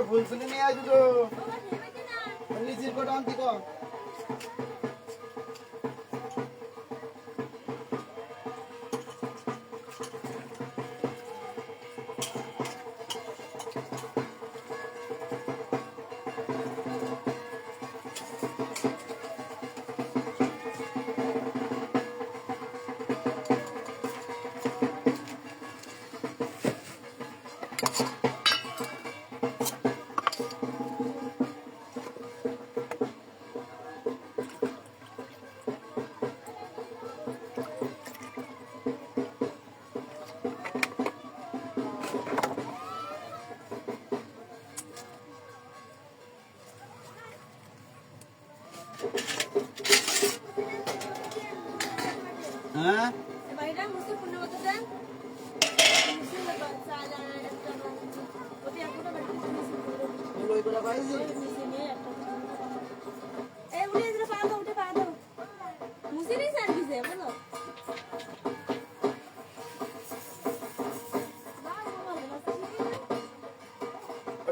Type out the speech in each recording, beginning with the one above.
ফুল ফুলি নিয়ে আয় দুটো নিচির কোটা আনতি কো হ্যাঁ বাইরে মুসি পুনে মত দেন মুসি বাচ্চা একটা ওটি এখনো বাকি মুসি লই করে পাইছি মুসি নিয়ে একটা এই উঠে দিলে পা দাও উঠে পা দাও মুসি নেই সার্ভিসে বলো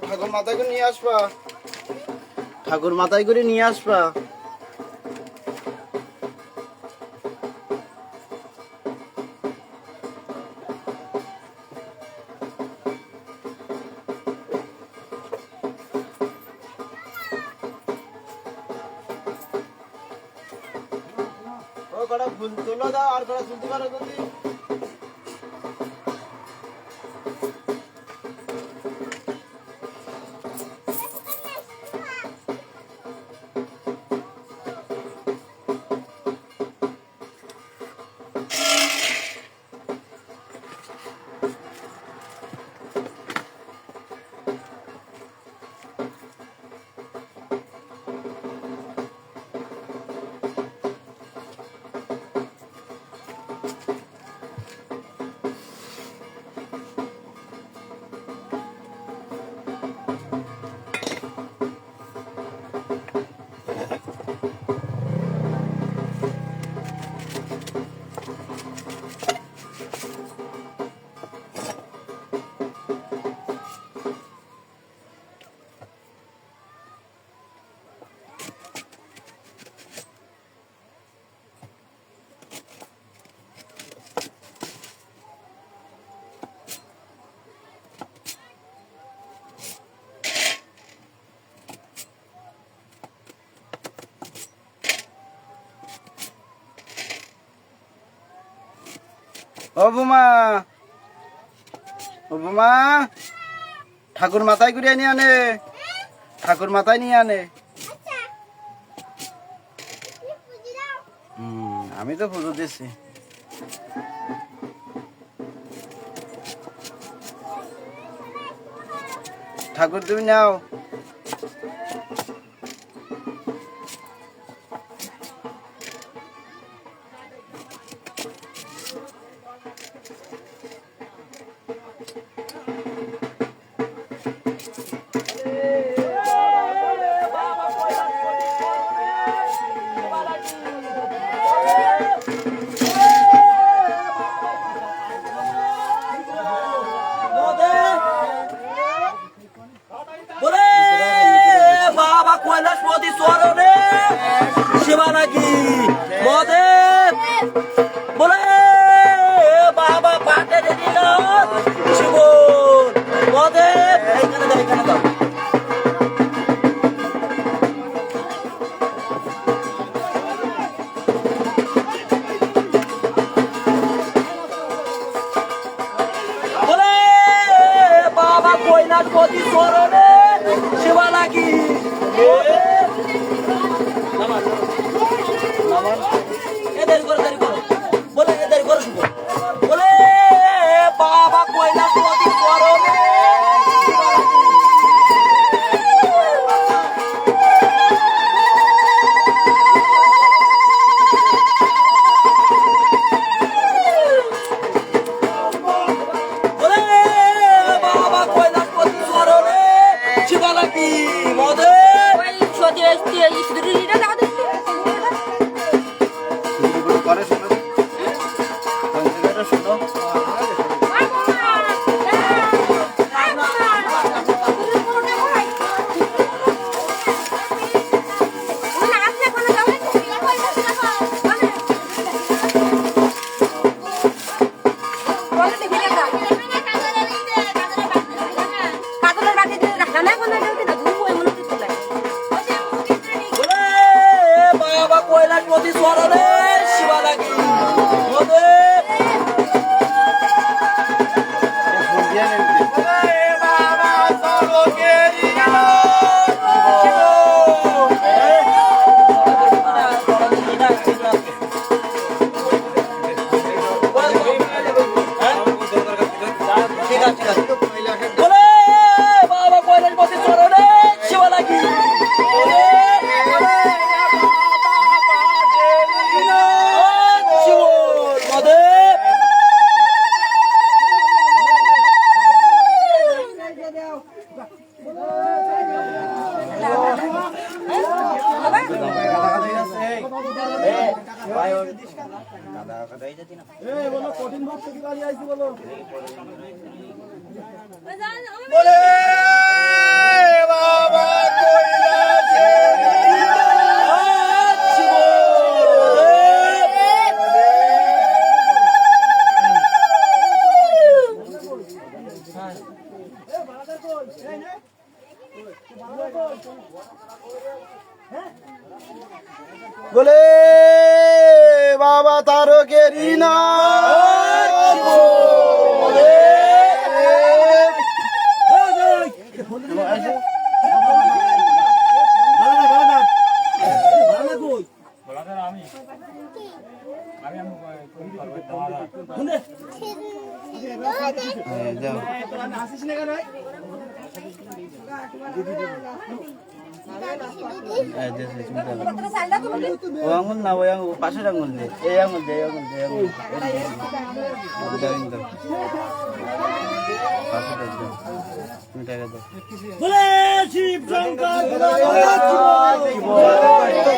ঠাকুর মাথায় করে নিয়ে আসবা ঠাকুর মাথায় করে নিয়ে আসবা ও কটা ফুল তোলো দাও আর কটা তুলতে পারো যদি ও বুমা ঠাকুর মাথায় করে নিয়ে আনে ঠাকুর মাথায় নিয়ে আনে আমি তো পুজো দিচ্ছি ঠাকুর তুমি নাও কৈলাসপতি চরণে শিবা লাগি মহাদেব ফুল দিয়ে নেন বলে বাবা কৈলাসপতি চরণে শিবা লাগি মহাদেব বলে বাবা বলে বাবা তারকেরই না যাও ও আঙুল না ওই আঙুল পাশের আঙুল দে এই আঙুল দে এই আঙুল দে এই আঙুল পাশেটা দাও তুমি টাকা দাও বলে শিব শঙ্কর এই দাও এই দাও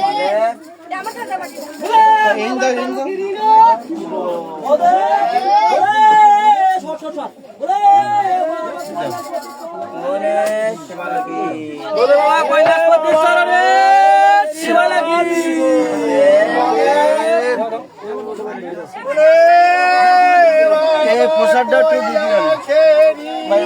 বলে বাবা কৈলাসপতি চরণে শিবা লাগি এই প্রসাদটা একটু দিয়ে দিলাম ভাই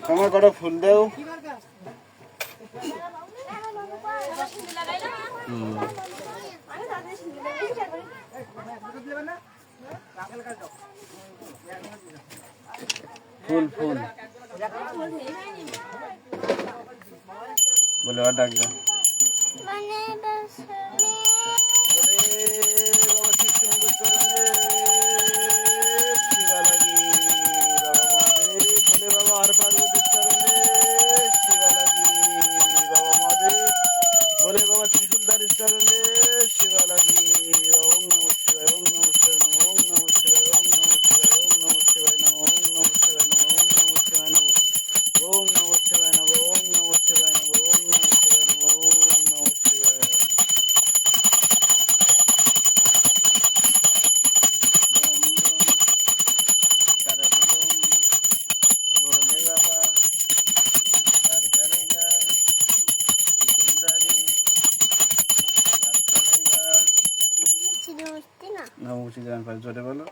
তোমার কটা ফুল দেও ফুল ফুল বলে আর ডাক দাও বলে বাবা ত্রিশুলধারীর চরণে শিবা লাগি ওম নমঃ শিবায় ওম নমঃ শিবায় ওম নমঃ শিবায় ওম নমঃ শিবায় ওম নমঃ শিবায় ওম নমঃ শিবায় ওম নমঃ শিবায় ওম নমঃ শিবায় ওম নমঃ শিবায় ওম নমঃ শিবায় ওম নমঃ শিবায় বলে বাবা তার করেগা না মুর্শিদাবাদ পারে জোরে বলো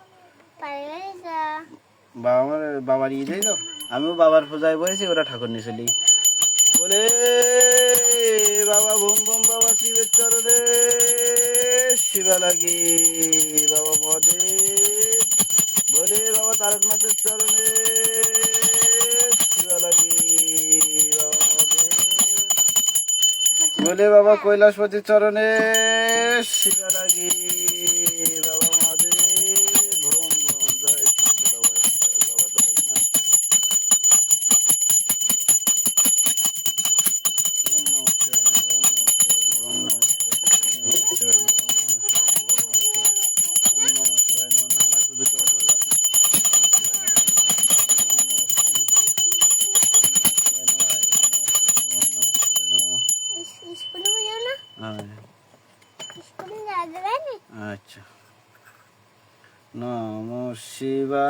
বাবা বাবার ইয়ে যাই তো আমিও বাবার পূজায় বলেছি ওরা ঠাকুর নিয়ে চলি বলে বাবা ভুম ভুম বাবা শিবের চরণে শিবা লাগি বাবা মহাদেব বলে বাবা তারকনাথের চরণে শিবা লাগি বাবা মহাদেব বলে বাবা কৈলাসপতির চরণে শিবা লাগি বাবা মহাদেব ভ্রম ভ্রম জয় বাবা তারকনাথ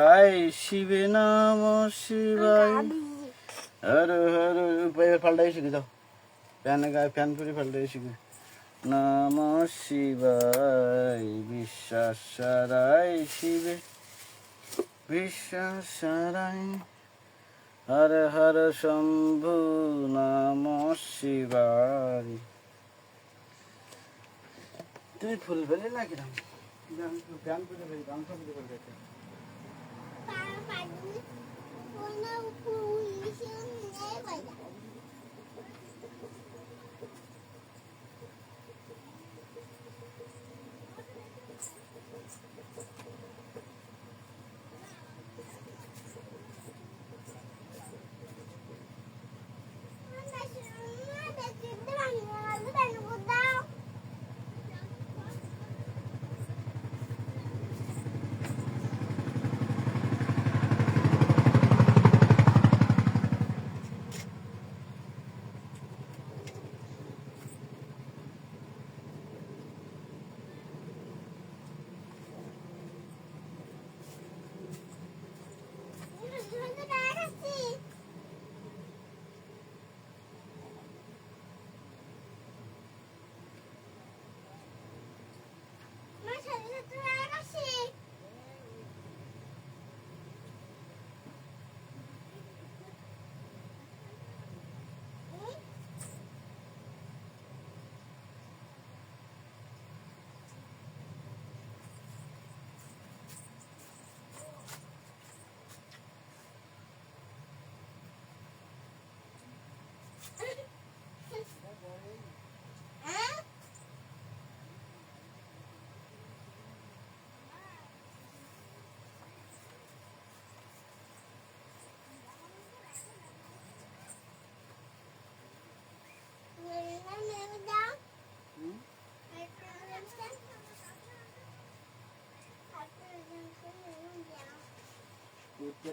শিবায় শিবে নম শিবায় হর হর পাল্টাই শিখে যাও ফ্যানে গায়ে ফ্যান করে পাল্টাই শিখে নম শিবায় বিশ্বাস সারাই শিবে বিশ্বাস সারাই হর হর শম্ভু নম শিবায় তুমি ফুল ফেলে না কিরম গান করে ফেলি গান করে ফেলতে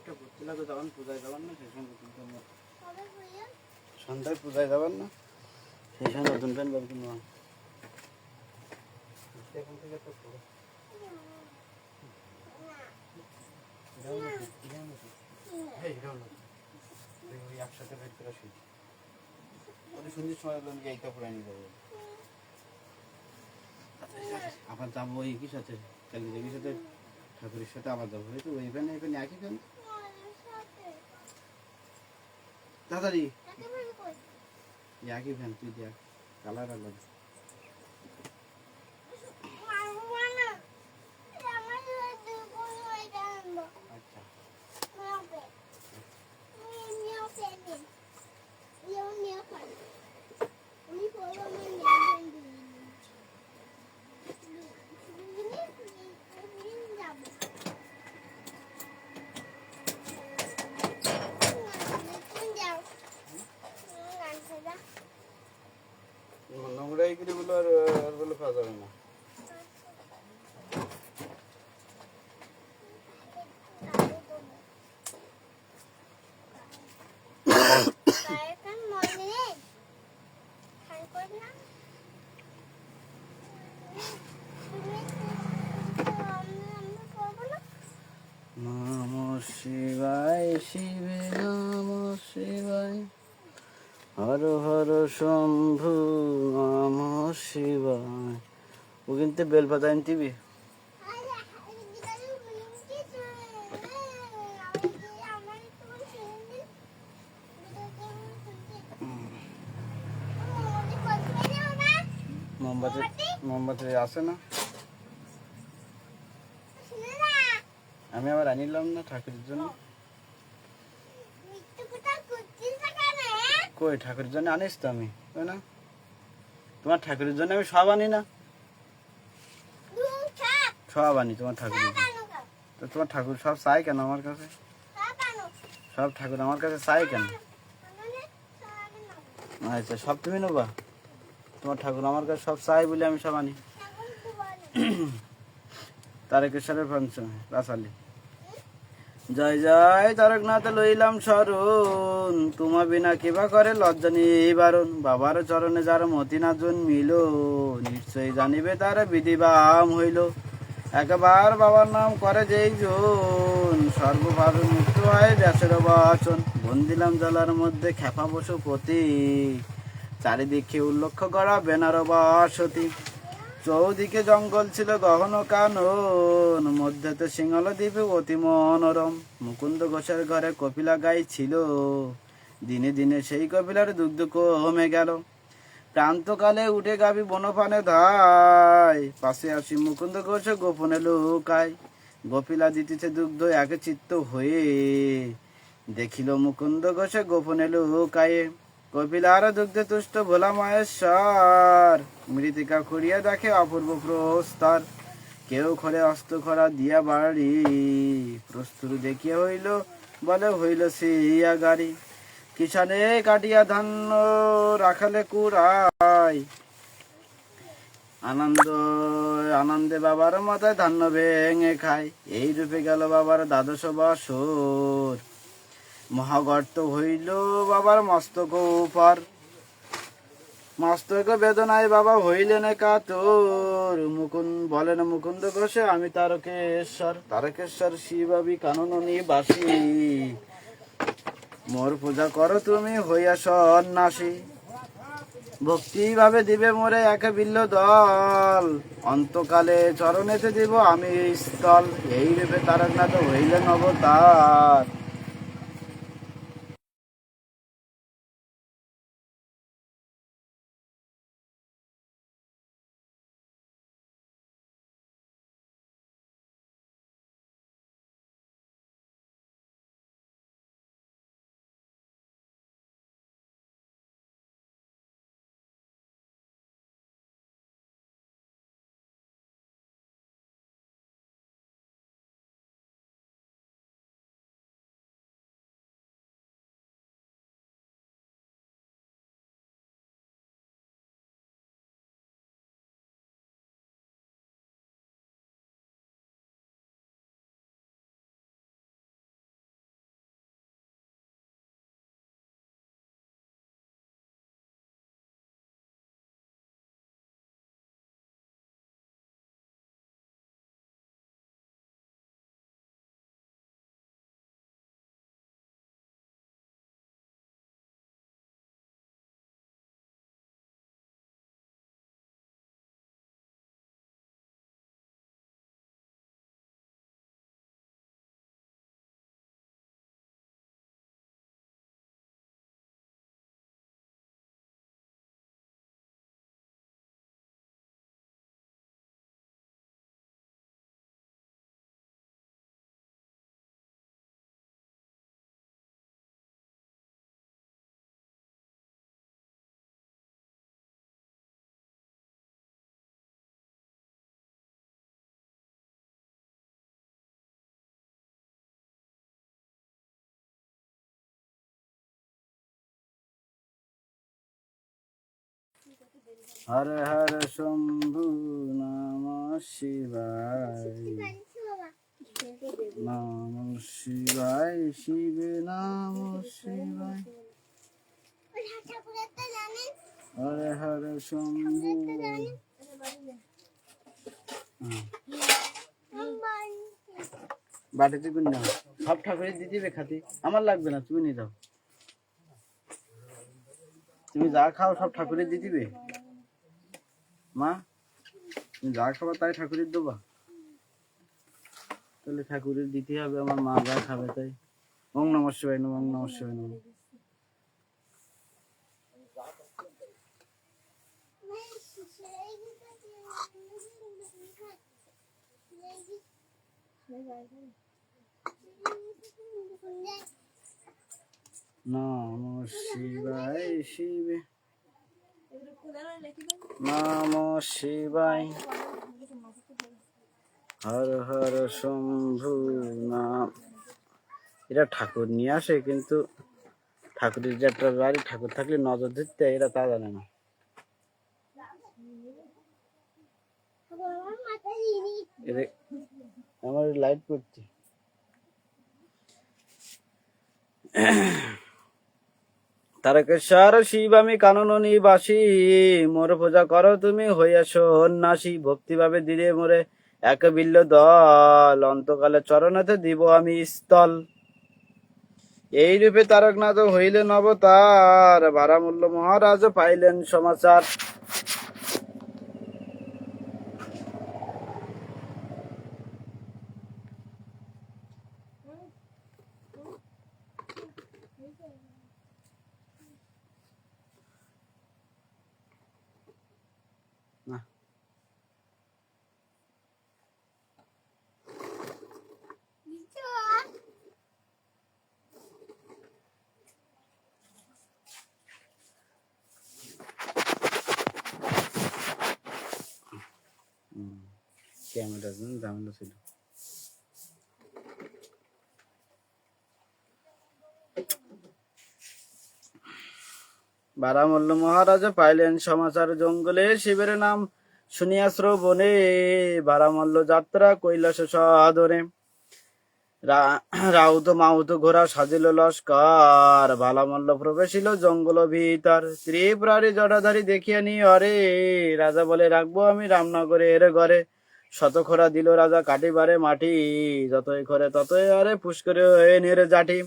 একটা ভর্তি লাগবে যাবেন পূজায় যাবেন না সেই সঙ্গে সন্ধ্যায় পূজায় যাবেন না সেই সঙ্গে নতুন প্যান্ট পাবেন কিনবো এখান থেকে তো একসাথে ভেট করে শুই ওদের সন্ধ্যের সময় এই কাপড় আনিয়ে যাবো আবার যাবো ওই কি সাথে চাকরি সাথে ঠাকুরের সাথে আবার যাবো হয়তো ওই ফ্যান এই ফ্যান একই ফ্যান তাড়াতাড়ি একই ফ্যান তুই দেখ কালার আলাদা আচ্ছা নোংরা এগুলো বলো আর বলে খাওয়া যাবে না নম শিবায় শিবে নম শিবায় হর হর শম্ভু নম শিবায় ও কিন্তু বেলপাতা আনতিবি মোমবাতি আছে না আমি আবার আনিলাম না ঠাকুরের জন্য কই ঠাকুরের জন্য আনিস তো আমি তাই না তোমার ঠাকুরের জন্য আমি সব আনি না সব আনি তোমার ঠাকুরের তো তোমার ঠাকুর সব চাই কেন আমার কাছে সব ঠাকুর আমার কাছে চাই কেন আচ্ছা সব তুমি নেবা তোমার ঠাকুর আমার কাছে সব চাই বলে আমি সব আনি তারকেশ্বরের পঞ্চমী রাসালি জয় জয় তারকনাথ লইলাম শরণ তোমা বিনা কিবা করে লজ্জা নিবারণ বাবার চরণে যার মতি না জন্মিল নিশ্চয়ই জানিবে তার বিধিবাম হইল একবার বাবার নাম করে যেই জন, সর্বভাবে মুক্ত হয় ব্যাসের বচন। বন্দিলাম জলার মধ্যে খেপা পশুপতি, চারিদিকে উল্লক্ষ করা বেনার বসতি। চৌদিকে জঙ্গল ছিল গহন কানন, মধ্যেতে সিংহল দ্বীপে অতি মনোরম। মুকুন্দ ঘোষের ঘরে কপিলা গাই ছিল, দিনে দিনে সেই কপিলার দুগ্ধ কমে গেল। প্রান্তকালে উঠে গাবি বনপানে ধায়, পাশে আসি মুকুন্দ ঘোষ গোপনে লুকায়। গোপিলা দিতেছে দুগ্ধ একে চিত্ত হয়ে, দেখিল মুকুন্দ ঘোষ গোপনে লুকায়ে। কপিলার দুগ্ধে তুষ্ট ভোলা মহেশ্বর, মৃত্তিকা খুঁড়িয়া দেখে অপূর্ব প্রস্তর। কেউ খরে অস্ত্র খরা দিয়া বাড়ি, প্রস্তুর দেখিয়া হইল বলে হইল সিয়া গাড়ি। কিষানে কাটিয়া ধান্য রাখালে কুড়াই, আনন্দে বাবার মাথায় ধান্য ভেঙে খায়। এই রূপে গেল বাবার দ্বাদশ বছর, মহাগর্ত হইল বাবার মস্তক উপর। মস্তক বেদনায় বাবা হইলেন কাতর, বলেন মুকুন্দ ঘোষে আমি তারকেশ্বর। তারকেশ্বর শিবাবি কাননী বাসী, মোর পূজা করো তুমি হইয়া সন্ন্যাসী। ভক্তি ভাবে দিবে মোরে এক বিল্ল দল, অন্তকালে চরণেতে দিব আমি স্থল। এই রূপে তারকনাথ হইলেন অবতার। হর হর শম্ভু নম শিবায়, নম শিবায় শিবে নম শিবায়। হর হর শম্ভু। বাটিতে গুণ নাও, সব ঠাকুরের দিয়ে দিবে খাতে, আমার লাগবে না, তুমি নিয়ে যাও। তুমি যা খাও সব ঠাকুরের দিয়ে দিবে মা, তুমি যা খাবা তাই ঠাকুরের দেবা। তাহলে ঠাকুরের দিতে হবে, আমার মা যা খাবে তাই। ওং নমঃ শিবায় নমঃ, ওং নমঃ শিবায় নমঃ। নমঃ শিবায় শিবে, নমঃ শিবায়। হর হর শম্ভু নাম। এরা ঠাকুর নিয়ে আসে, কিন্তু ঠাকুরের যে একটা বাড়ি, ঠাকুর থাকলে নজর দিতে, এরা তা জানে না। আমার লাইট পড়ছে। তারকেশ্বর শিব আমি কাননী বাসী, মোর পূজা করো তুমি হইয়া সন্ন্যাসী। ভক্তিভাবে দিলে মোরে এক বিল্ল দল, অন্তকালে চরণেতে দিব আমি স্থল। এই রূপে তারকনাথ হইলেন অবতার, ভারামূল্য মহারাজ পাইলেন সমাচার। না, ক্যামেরা ঝামেলা ছিল। বারামল্ল মহারাজা পাইলেন সমাচার, জঙ্গলে শিবের নাম শুনিয়া শ্রবণে, বারামল্ল যাত্রা কৈলাস সদনে। রাউত মাউত ঘোড়া সাজিল লস্কর, বালামল্ল প্রবেশিল জঙ্গল ভিতর। ত্রিপুরারি জটাধারী দেখিয়া নি অরে, রাজা বলে রাখবো আমি রামনগরের ঘরে। শত খোরা দিল রাজা কাটিবারে মাটি, যতই খরে ততই আরে পুষ্করে হয়ে নেড়ে জাটি।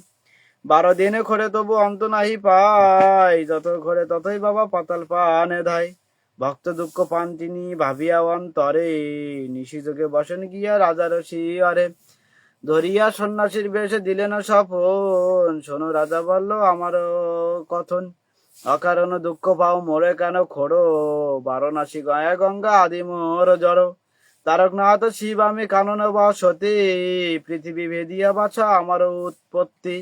12 দিনে খরে তবু অন্ত নাহি পাই, যত খরে ততই বাবা পাতাল পানে ধাই। ভক্ত দুঃখ পান তিনি ভাবিয়া অন্তরে, নিশিযোগে বসেন গিয়া রাজার শিয়রে। ধরিয়া সন্ন্যাসীর বেশে দিলেন স্বপন, শোনো রাজা বলল আমার কথন। অকারণ দুঃখ পাও মোরে কেন খোড়ো, বারণাসী গয়া গঙ্গা আদি মোর জড়। তারকনাথ শিব আমি কাননে বসতি, পৃথিবী ভেদিয়া বাছা আমার উৎপত্তি।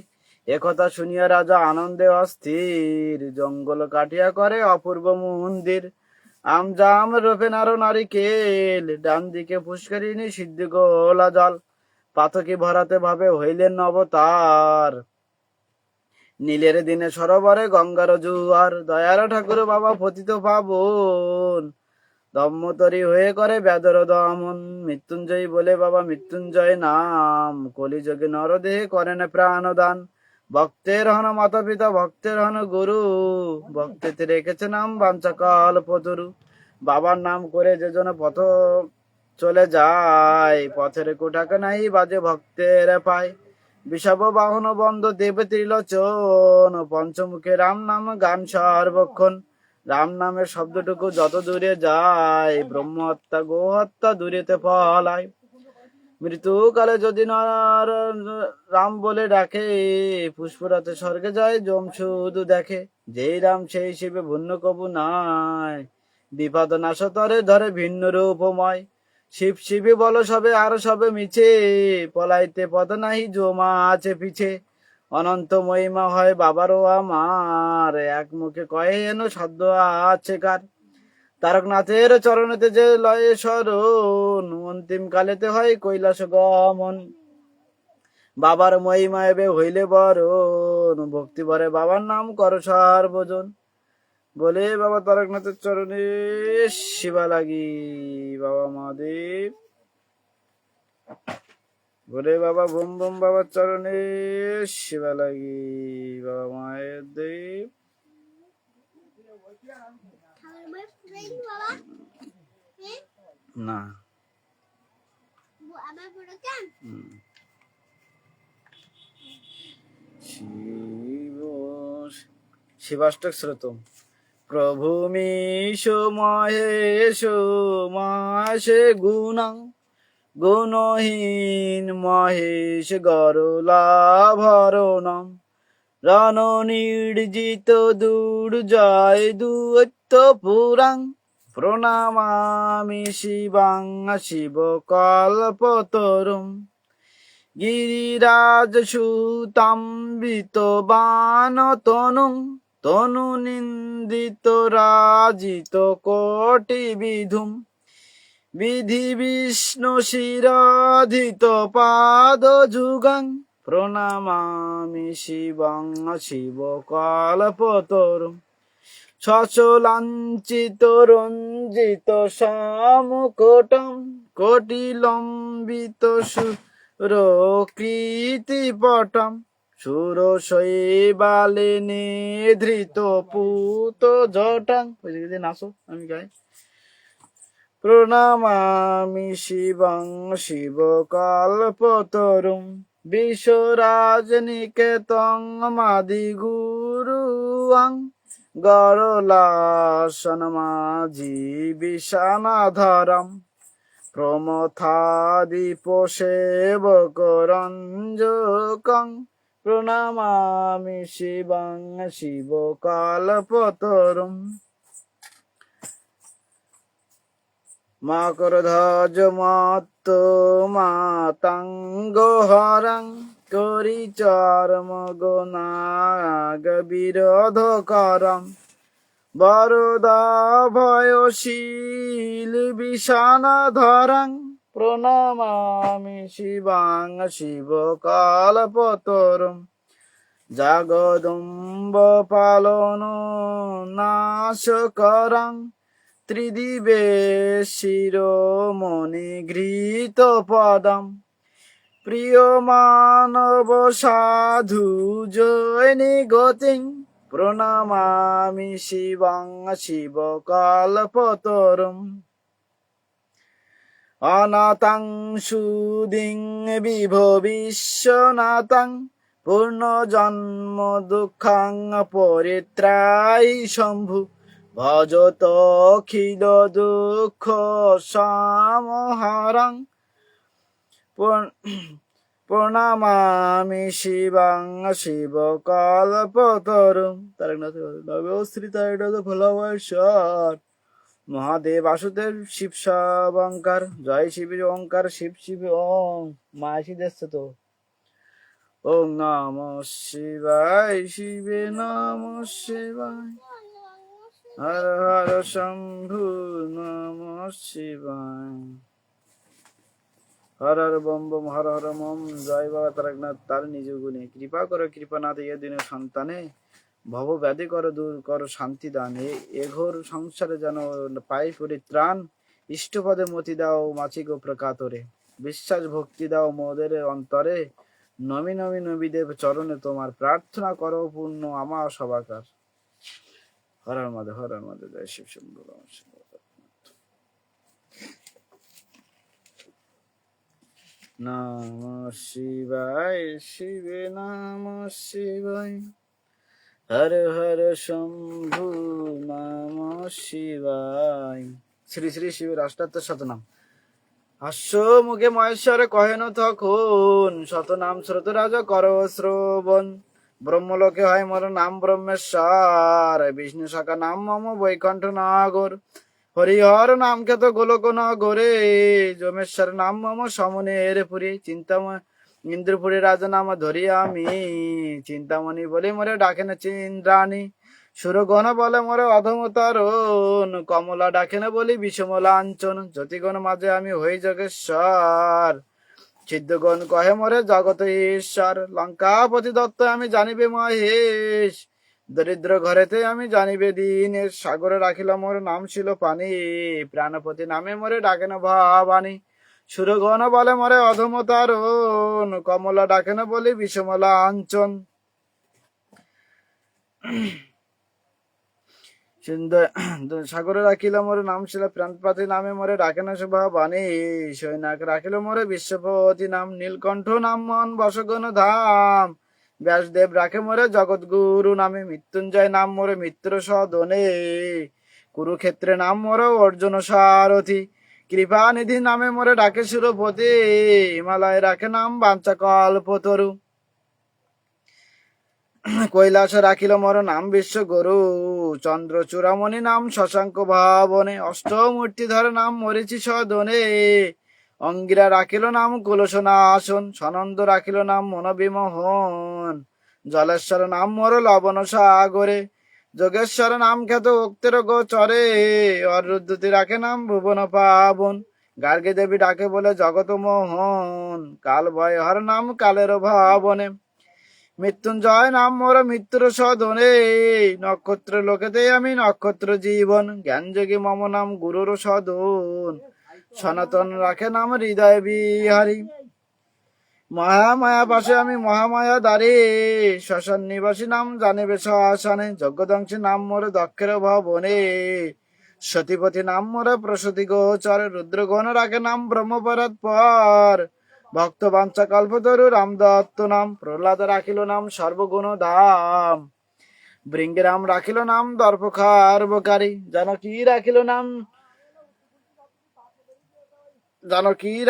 একথা শুনিয়া রাজা আনন্দে অস্থির, জঙ্গল কাটিয়া করে অপূর্ব মন্দির। আমজাম রূপে নারো নারিকেল, ডান দিকে পুষ্করিণী সিদ্ধ গোলা জল। পাথকি ভরাতে ভাবে হইলেন অবতার, নীলের দিনে সরোবরে গঙ্গার জুয়ার। দয়ার ঠাকুর বাবা পতিত পাবন, দম্মতরি হয়ে করে ব্যাধর দমন। মৃত্যুঞ্জয়ী বলে বাবা মৃত্যুঞ্জয় নাম, কলিযুগে নরদেহে করেন প্রাণদান। ভক্তের হন মাতা পিতা ভক্তের হন গুরু, ভক্তেতে রেখেছে নাম বাঞ্চাকাল পতরু। বাবার নাম করে যে জন পথ চলে যায়, পথের কোটাকে নাই বাজে ভক্তের পায়। বিষাব বাহন বন্ধ দেব ত্রিলোচন, পঞ্চমুখে রাম নাম গান সর্বক্ষণ। রাম নামের শব্দটুকু যত দূরে যায়, ব্রহ্ম হত্যা গো হত্যা দূরেতে পলায়। মৃত্যুকালে যদি রাম বলে ডাকে, পুষ্পরাতে স্বর্গে যায় যম শুধু দেখে। যেই রাম সেই শিবে ভিন্ন কবু নাই, বিপদ নাশতরে ধরে ভিন্ন রূপময়। শিব শিবে বল সবে আর সবে মিছে, পলাইতে পদ নাহি জমা আছে পিছে। অনন্ত মহিমা হয় বাবারও আমার, এক মুখে কয়ে এন শব্দ আছে কার। তারকনাথের চরণেতে যে লয়ে শরণ, অন্তিম কালেতে হয় কৈলাস গমন। বাবার মহিমা এবে হইলে বরণ, ভক্তি ভরে বাবার নাম কর সর্বজন। বলে বাবা তারকনাথের চরণে শিবা লাগি বাবা মহাদেব। বলে বাবা বোম বোম বাবার চরণে শিবা লাগি বাবা মায়ের দেব। না শিবাষ্টক শ্রোতম। প্রভু মিশ মহেশ মাসে গুণাং, গুণহীন মহেশ গরলা ভরণম। রণ নির্জিত দুর্জয় দূত পুরাং, প্রণামামি শিবাং শিব কল্পতরুম। গিরিরাজ সুতাম্বিত বান তনুং, তনু নিন্দিত রাজিত কোটি বিধুম। বিধি বিষ্ণু শিরাধিত পাদ যুগাং, প্রণামামি শিবাং শিব কল্পতরুম। সচলাঞ্চিত রঞ্জিত সমুকটম, কোটি লম্বিত সুরকৃতিপটম। সুর শৈবালে নিধৃত পুত জটাং। নাচো আমি গাই। প্রণমামি শিবং শিবকল্পতরুম বিশ্বরাজনিকেতং মাদিগুরুং গরলাসনমাঝি বিশানাধরম প্রমথাদিপসেবকরঞ্জকং প্রণমামি শিবং শিবকল্পতরুম মকরধ্বজ মত্ত মাতঙ্গহরং করিচর্মগনাগ বিরোধ করম বরদা ভয়শীল বিষাণধরং প্রণমামি শিবাং শিবকল্পতরুম জগদম্ব পালন নাশকরং ত্রিদিবে শিরোমণি ঘৃত পদম প্রিয় মানব সাধু জয়নি গতিং প্রণমামি শিবং শিবকল্পতরুম অনাথং সুদিং বিভো বিশ্বনাথং পূর্ণ জন্ম দুঃখং পরিত্রায়ী শম্ভু ভজত অখিল দুঃখ সমহরং প্রণমামি শিবং শিবকল্পতরুম। শ্রীতায় ভোলাশ্বর মহাদেব বাসুদেব শিব শঙ্কর জয় শিবের ওঙ্কার শিব শিব ওম মাসি দেখছে তো ওম নম শিবায় শিবে নম শিবায় হর হর শম্ভু নম শিবায় হর হর বম বম হর হর মম জয় বাবা তারকনাথ তার নিজ গুণে কৃপা করো কৃপানাথ এ দিনে সন্তানে ভব ব্যাধি করো দূর করো শান্তি দান এ ঘোর সংসারে যেন পাই পরিত্রাণ ইষ্টপদে মতি দাও মাছি গো প্রকাতরে বিশ্বাস ভক্তি দাও মোদের অন্তরে নমি নমি নবী দেব চরণে তোমার প্রার্থনা করো পূর্ণ আমার সবাকার হর হর মাধে জয় শিব শম্ভু নম শিবায় শিবে নম শিবায় হর হর শম্ভু নম শিবায়। শ্রী শ্রী শিবের অষ্টাত্তর শতনাম। হাস্য মুখে মহেশ্বরে কহেন তখন শতনাম শ্রোত রাজ কর শ্রবণ ব্রহ্মলোকে হয় মোর নাম ব্রহ্মেশ্বর বিষ্ণু শাখা নাম মম বৈকুণ্ঠ নাগর হরিহর নাম খ্যাত গোলক নগরে যমেশ্বর নাম মম সমনের পুরী চিন্তাময় ইন্দ্রপুরী রাজা নাম ধরি আমি চিন্তামণি বলে মোরে ডাকেন চিন্দ্রাণী সুরগণ বলে মোরে অধমতারণ কমলা ডাকেন বলি বিষমলাঞ্চন জ্যোতিগণ মাঝে আমি হই যোগেশ্বর সিদ্ধগণ কহে মোরে জগত ঈশ্বর লঙ্কাপতি দত্ত আমি জানিবে মহেশ দরিদ্র ঘরেতে আমি জানিবে দীনের সাগরে রাখিল মোর নাম ছিল পানি প্রাণপতি নামে মোরে ডাকেন ভবানী সুরগণ বলে মোরে অধমতারণ কমলা ডাকেন বলি বিষমলা আঞ্চন সাগরে রাখিল মোর নাম ছিল প্রাণপতি নামে মোরে ডাকেন ভবানী সৈনাক রাখিল মোরে বিশ্বপতি নাম নীলকণ্ঠ নাম মন বসগণ ধাম ব্যাসদেব রাখে মোরে জগৎ গুরু নামে মৃত্যুঞ্জয় নাম মোরে মিত্র সদনে কুরুক্ষেত্রে নাম মোরে অর্জুন সারথি কৃপানিধি নামে মোরে ডাকে সুরপতি হিমালয় রাখে নাম বাঞ্ছা কল্পতরু কৈলাস রাখিল মোর নাম বিশ্ব গুরু চন্দ্র চূড়ামণি নাম শশাঙ্ক ভাবনে অষ্টমূর্তি ধরে নাম মরিচি সদনে অঙ্গিরা রাখিল নাম কুলসনাসন সনন্দ রাখিল নাম মনোবিমোহন জলেশ্বর নাম মোর লবণ সাগরে যোগেশ্বর নাম খ্যাত উক্তের গোচরে অরুদ্ধতি রাখে নাম ভুবন পাবন গার্গে দেবী ডাকে বলে জগত মোহন কাল ভয় হর নাম কালের ভাবনে মৃত্যুঞ্জয় নাম মোর মৃত্যুর সদনে নক্ষত্র লোকেতে আমি নক্ষত্র জীবন জ্ঞান যোগী মম নাম গুরুর সদন সনাতন রাখে নাম হৃদয় বিহারী মহামায়া পাশে আমি মহামায়া দাঁড়ি শ্মশান নিবাসী নাম জানিবে শ্মশানে যজ্ঞদংশী নাম মোর দক্ষের ভবনে সতীপতি নাম মোরে প্রসূতি গোচর, রুদ্রগণ রাখে নাম ব্রহ্মপরাৎ পর, ভক্ত বাঞ্ছা কল্পতরু রামদত্ত নাম, প্রহ্লাদ রাখিল নাম সর্বগুণ ধাম, ভৃঙ্গিরাম রাখিল নাম দর্পখার্বকারী, জানকী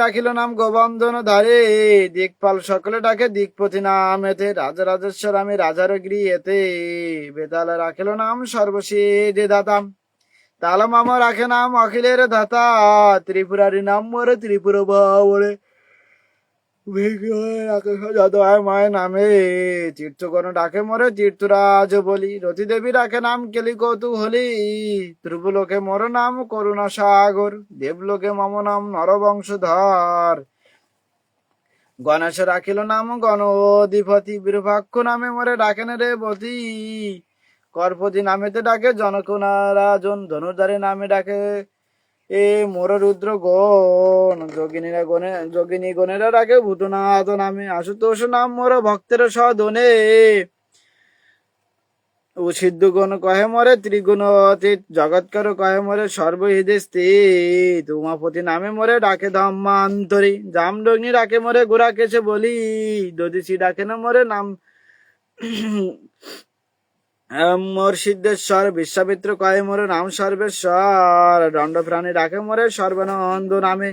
রাখিল নাম গোবন্ধন ধারে, দিকপাল সকলে ডাকে দিকপতি নাম এতে, রাজা রাজেশ্বর আমি রাজার গৃহেতে, বেতাল রাখিল নাম সর্বসিদ্ধি দাতাম, তাল মামা রাখে নাম অখিলের ধাতা, ত্রিপুরারি নাম মোরে ত্রিপুর বাবরে, মায় নামে তীর্থগণ ডাকে মরে তীর্থরাজ বলি, রতি দেবী রাখে নাম কেলি কৌতূহলী, ধ্রুবলোকে মোর নাম করুণা সাগর, দেবলোকে মম নাম নরবংশধর, গণেশ রাখিল নাম গণধিপতি, বিরূপাক্ষ নামে মোরে ডাকেন রে বতী, করপতি নামেতে ডাকে জনকুনারাজন, ধনুর্ধারী নামে ডাকে এ মোর রুদ্র গণ, যোগিনী গণেরা ডাকে ভূতনাথ নামে, আশুতোষ নাম মোর ভক্তের সদনে, ও সিদ্ধ গণ কহে মরে ত্রিগুণ অতীত, জগৎকর কহে মরে সর্বহৃদে স্থিত, উমাপতি নামে মরে ডাকে ধম্মান্তরী, জামদগ্নি ডাকে মরে গোরা কেছে বলি, দদিসি ডাকে না মরে নাম মোর সিদ্ধেশ্বর, বিশ্বামিত্র কয়ে মোর নাম সর্বেশ্বর, দণ্ড প্রাণী ডাকে মোরে সর্বানন্দ নামে,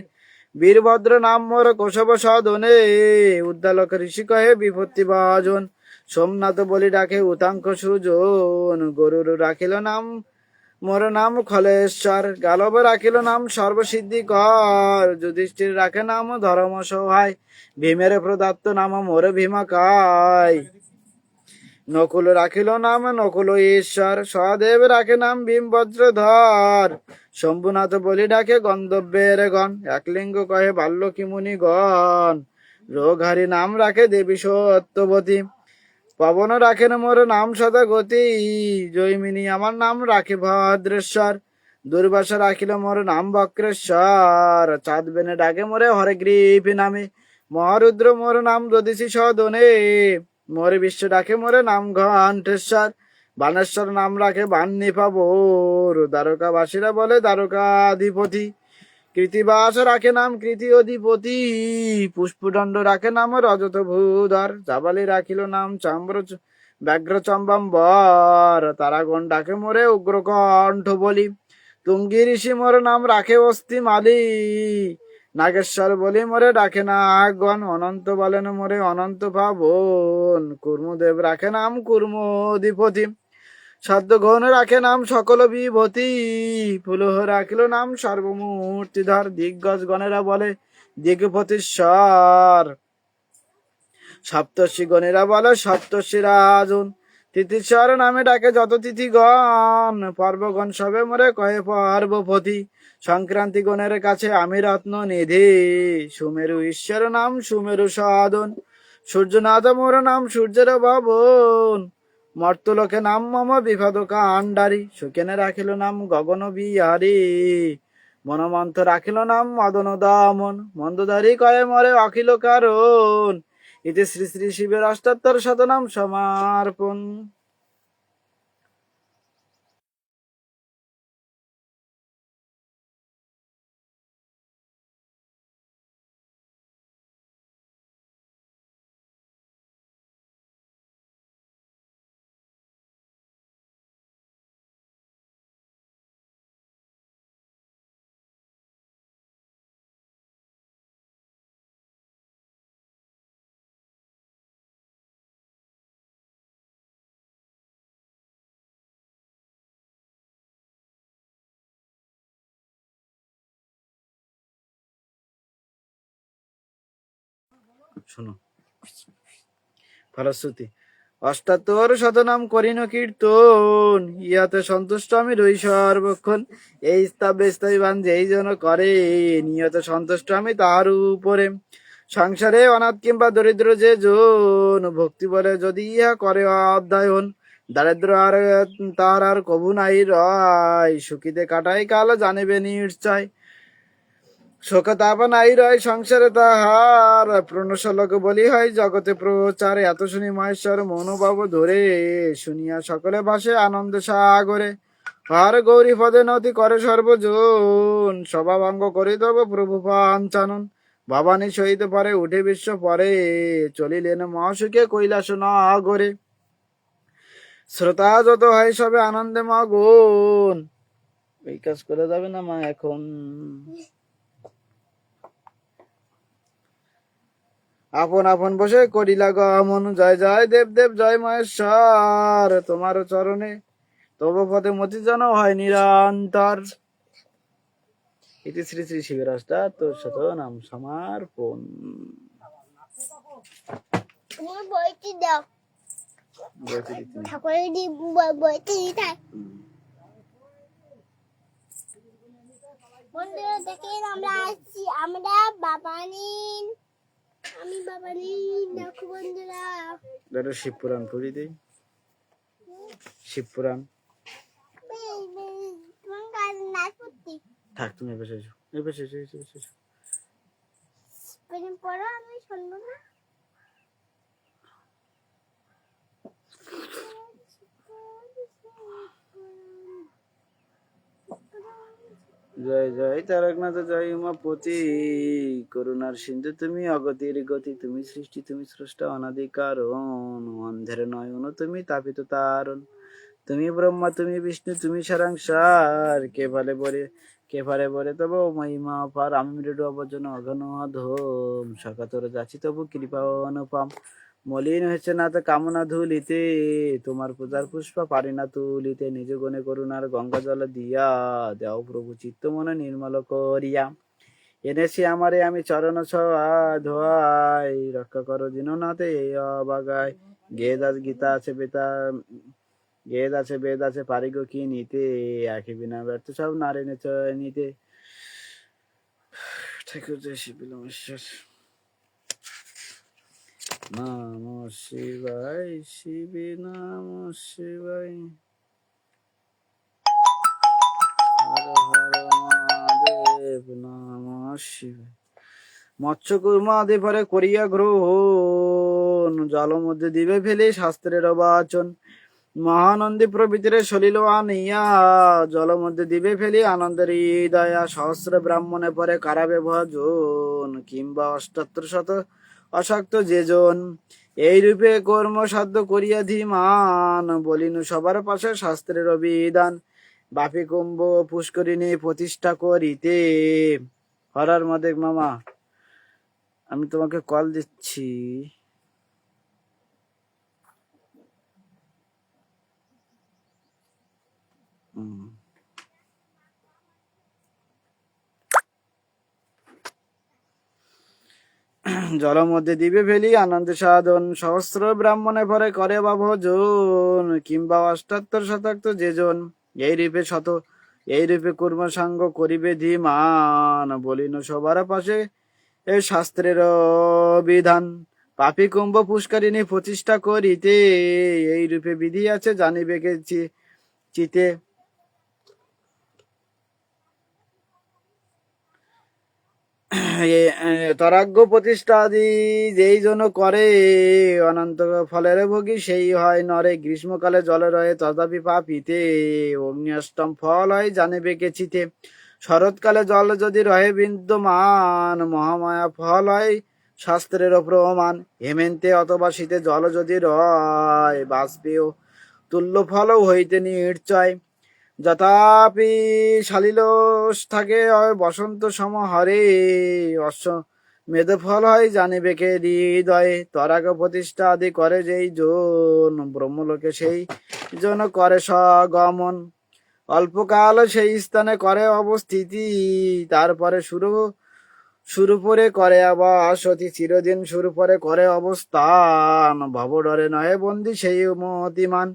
বীরভদ্র নাম মোর কোশব সদনে, উদ্দালক ঋষি কহে বিপত্তি ভাজন, সোমনাথ বলি ডাকে উতাঙ্ক সুজন, গরুর রাখিল নাম মোর নাম খলেশ্বর, গালব রাখিল নাম সর্বসিদ্ধি কর, যুধিষ্ঠির রাখে নাম ধর্ম সহায়, ভীমের প্রদত্ত নাম মোর ভীমাকায়, নকুল রাখিল নাম নকুল ঈশ্বর, সহদেব রাখে নাম ভীম বজ্রধর, শম্ভুনাথ বলি ডাকে গন্ধর্বের গণ, একলিঙ্গ কহে বাল্যকী মুনি গণ, রোগহারি নাম রাখে দেবী সত্যবতী, পবন রাখেন মোর নাম সদা গতি, জৈমিনী আমার নাম রাখে ভদ্রেশ্বর, দুর্বাসা রাখিল মোর নাম বক্রেশ্বর, চাঁদ বেনে ডাকে মোরে হরেগ্রীব নামে, মহারুদ্র মোর নাম দদিসি সদনে, মোরে বিশ্ব ডাকে মোরে নাম ঘণ্টেশ্বর, বানেশ্বর নাম রাখে বান্নি পাবর, দ্বারকাবাসীরা বলে দ্বারকাধিপতি, কৃতিবাস রাখে নাম কৃতি অধিপতি, পুষ্পদণ্ড রাখে নাম রজত ভূধর, জাবালি রাখিল নাম চাম্র ব্যাঘ্র চম্বাম্বর, তারাগণ ডাকে মোরে উগ্রকণ্ঠ বলি, তুঙ্গি ঋষি মোর নাম রাখে অস্থি মালি, নাগেশ্বর বলি মোরে ডাকে নাগগণ, অনন্ত বলেন মোরে অনন্ত পাবন, কুর্মদেব রাখে নাম কুর্মধিপতি, সাধ্যঘন রাখে নাম সকল বিভূতি, পুলহ রাখিল নাম সর্বমূর্তিধর, দিগ্গজ গণেরা বলে দিগপতিশ্বর, সপ্তর্ষি গণেরা বলে সপ্তর্ষি রাজন, তিথিশ্বর নামে ডাকে যত তিথিগণ, পর্বগণ সবে মরে কহে পর্বপতি, সংক্রান্তি গণের কাছে আমি রত্ন নিধি, সুমেরু ঈশ্বর নাম সুমেরু সাধন, সূর্যনাথ মোর নাম সূর্যের ভবন, মর্তলোকে নাম মম বিপদ কাণ্ডারি, সুকেনে রাখিল নাম গগন বিহারী, মনমন্থ রাখিল নাম মদন দমন, মন্দধারী কয়ে মরে অখিল কারণ, ইতি শ্রী শ্রী শিবের অষ্টাত্তর শতনাম সমার্পণ। শোনো ফলশ্রুতি, অষ্টাত্তর শতনাম করিন কীর্তন, ইহাতে সন্তুষ্ট আমি রই সর্বক্ষণ, এই স্তব্য স্তবিবান যেই জন করে, নিয়ত সন্তুষ্ট আমি তাহার উপরে, সংসারে অনাথ কিংবা দরিদ্র যে জন, ভক্তি বলে যদি ইহা করে অধ্যয়ন, দারিদ্র আর তাহার আর কভু নাই রয়, সুখীতে কাটাই কাল জানিবে নিশ্চয়, শোকতাপ নাই রয় সংসারে তাহার, প্রণশলোক বলি হয় জগতে প্রচার, এত শুনি মহেশ্বর মনোভাব ধরে, শুনিয়া সকলে ভাসে আনন্দ সাগরে, হার গৌরী পদে নতি করে সর্বজন, স্বভাবাঙ্গ করে দেব প্রভু পাঞ্চানন। ভবানী সহিত পরে উঠে বিশ্ব পরে, চলিলেন মহাসুখে কৈলাস নগরে। শ্রোতা যত হয় সবে আনন্দে মগন। এই কাজ করে যাবে না মা এখন। আপন আপন বসে করিলা গমন, জয় জয় দেব দেব জয় মহেশ্বর। তোমার চরণে তব পদে মতি যেন হয় নিরন্তর। ইতি শ্রী শ্রী শিবরাজটা তোর সাথে নাম সমর্পণ। তোমার বইটি দাও, বইতে দিতে নেই। ঠাকুরের বইটি দিতে। বন্ধুরা দেখেন আমরা আসছি, আমরা বাবানিন, আমি বাবানিন। দেখো বন্ধুরা, এটা শিবপুরাণ পড়ি দিই। শিবপুরাণ তোমার কাজ নাচ করতে থাক, তুমি বসে এসো, এই বসে এসো, এসো, বসে এসো। পড়ো, আমি শুনবো না। জয় জয় তারকনাথ জয় উমাপতি, করুণার সিন্ধু তুমি, অগতির গতি তুমি, সৃষ্টি তুমি, স্রষ্টা অনাদি কারণ। অন্ধের নয়ন তুমি, তাপিত তারণ তুমি, ব্রহ্মা তুমি, বিষ্ণু তুমি, সারাংসার। কে পারে বলে তব মহিমা পার। আমি মৃডু অবজন অঘন অধম, সকাতর যাচ্ছি তবু কৃপা অনুপম। মলিন হয়েছে না তো কামনা ধুলিতে, তোমার পূজার পুষ্প পারি না তুলিতে। নিজ গুণে করুণার গঙ্গা জল দিয়া, দেও প্রভু চিত্ত মনে নির্মল করিয়া। এনেছি আমারে আমি চরণ ছোঁয়া ধোয়াই, রক্ষা করো দীননাথে এই অবাগায়। গীতা আছে বেতা, বেদ আছে পারি গো কি নিতে, আখি বিনা ব্যর্থ সব নারী নিতে। ঠাকুর জয় শিব বিলমেশ্বর। নাম শিবায় শিবে নাম শিবায়, হর হর মহাদেব নাম শিবায়। মৎস্য কুর্মাদে পরে করিয়া গ্রহণ, জল মধ্যে দিবে ফেলে শাস্ত্রের বাচন। মহানন্দী প্রভৃতিরে সলিল আনিয়া, জল মধ্যে দিবে ফেলি আনন্দের দয়া। সহস্র ব্রাহ্মণে পরে কারাবে ভজন, কিংবা ৭৮ অশক্ত যেজন। এই রূপে কর্ম সাধ্য করিয়া ধীমান, বলিনু সবার পাশে শাস্ত্রের অভিধান। বাপি কুম্ভ পুষ্করিণী প্রতিষ্ঠা করিতে। হরার মাদেক মামা, আমি তোমাকে কল দিচ্ছি। জল মধ্যে দিবে ফেলি আনন্দ সাধন, সহস্র ব্রাহ্মণে পরে করে বা ভজন। কিংবা ৭৮ যেজন, এই রূপে কর্ম সাঙ্গ করিবে ধীমান। বলিন সবার পাশে এ শাস্ত্রের বিধান। পাপি কুম্ভ পুষ্করিণী প্রতিষ্ঠা করিতে, এই রূপে বিধি আছে জানিবে কে চিতে। তরাজ্ঞ প্রতিষ্ঠাদি যেই জন করে, অনন্ত ফলের ভোগী সেই হয় নরে। গ্রীষ্মকালে জলে রয়ে তথাপি পাপিতে, অগ্নি অষ্টম ফল হয় জানিবে কে চিতে। শরৎকালে জল যদি রহে বিদ্যমান, মহামায়া ফল হয় শাস্ত্রের প্রমাণ। হেমন্তে অথবা শীতে জল যদি রয়, বাষ্পেয় তুল্য ফল হইতে নিশ্চয়। যথাপি শালিল থাকে বসন্ত সমাহারে, মেদ ফল হয় জানিবে কে হৃদয়ে। তরাগ প্রতিষ্ঠা আদি করে যেই জন, ব্রহ্মলোকে সেই জন করে সগমন। অল্পকাল সেই স্থানে করে অবস্থিতি, তারপরে শুরু পরে করে আবাসতি। চিরদিন শুরু পরে করে অবস্থান, ভবডরে নহে বন্দি সেই মতিমান।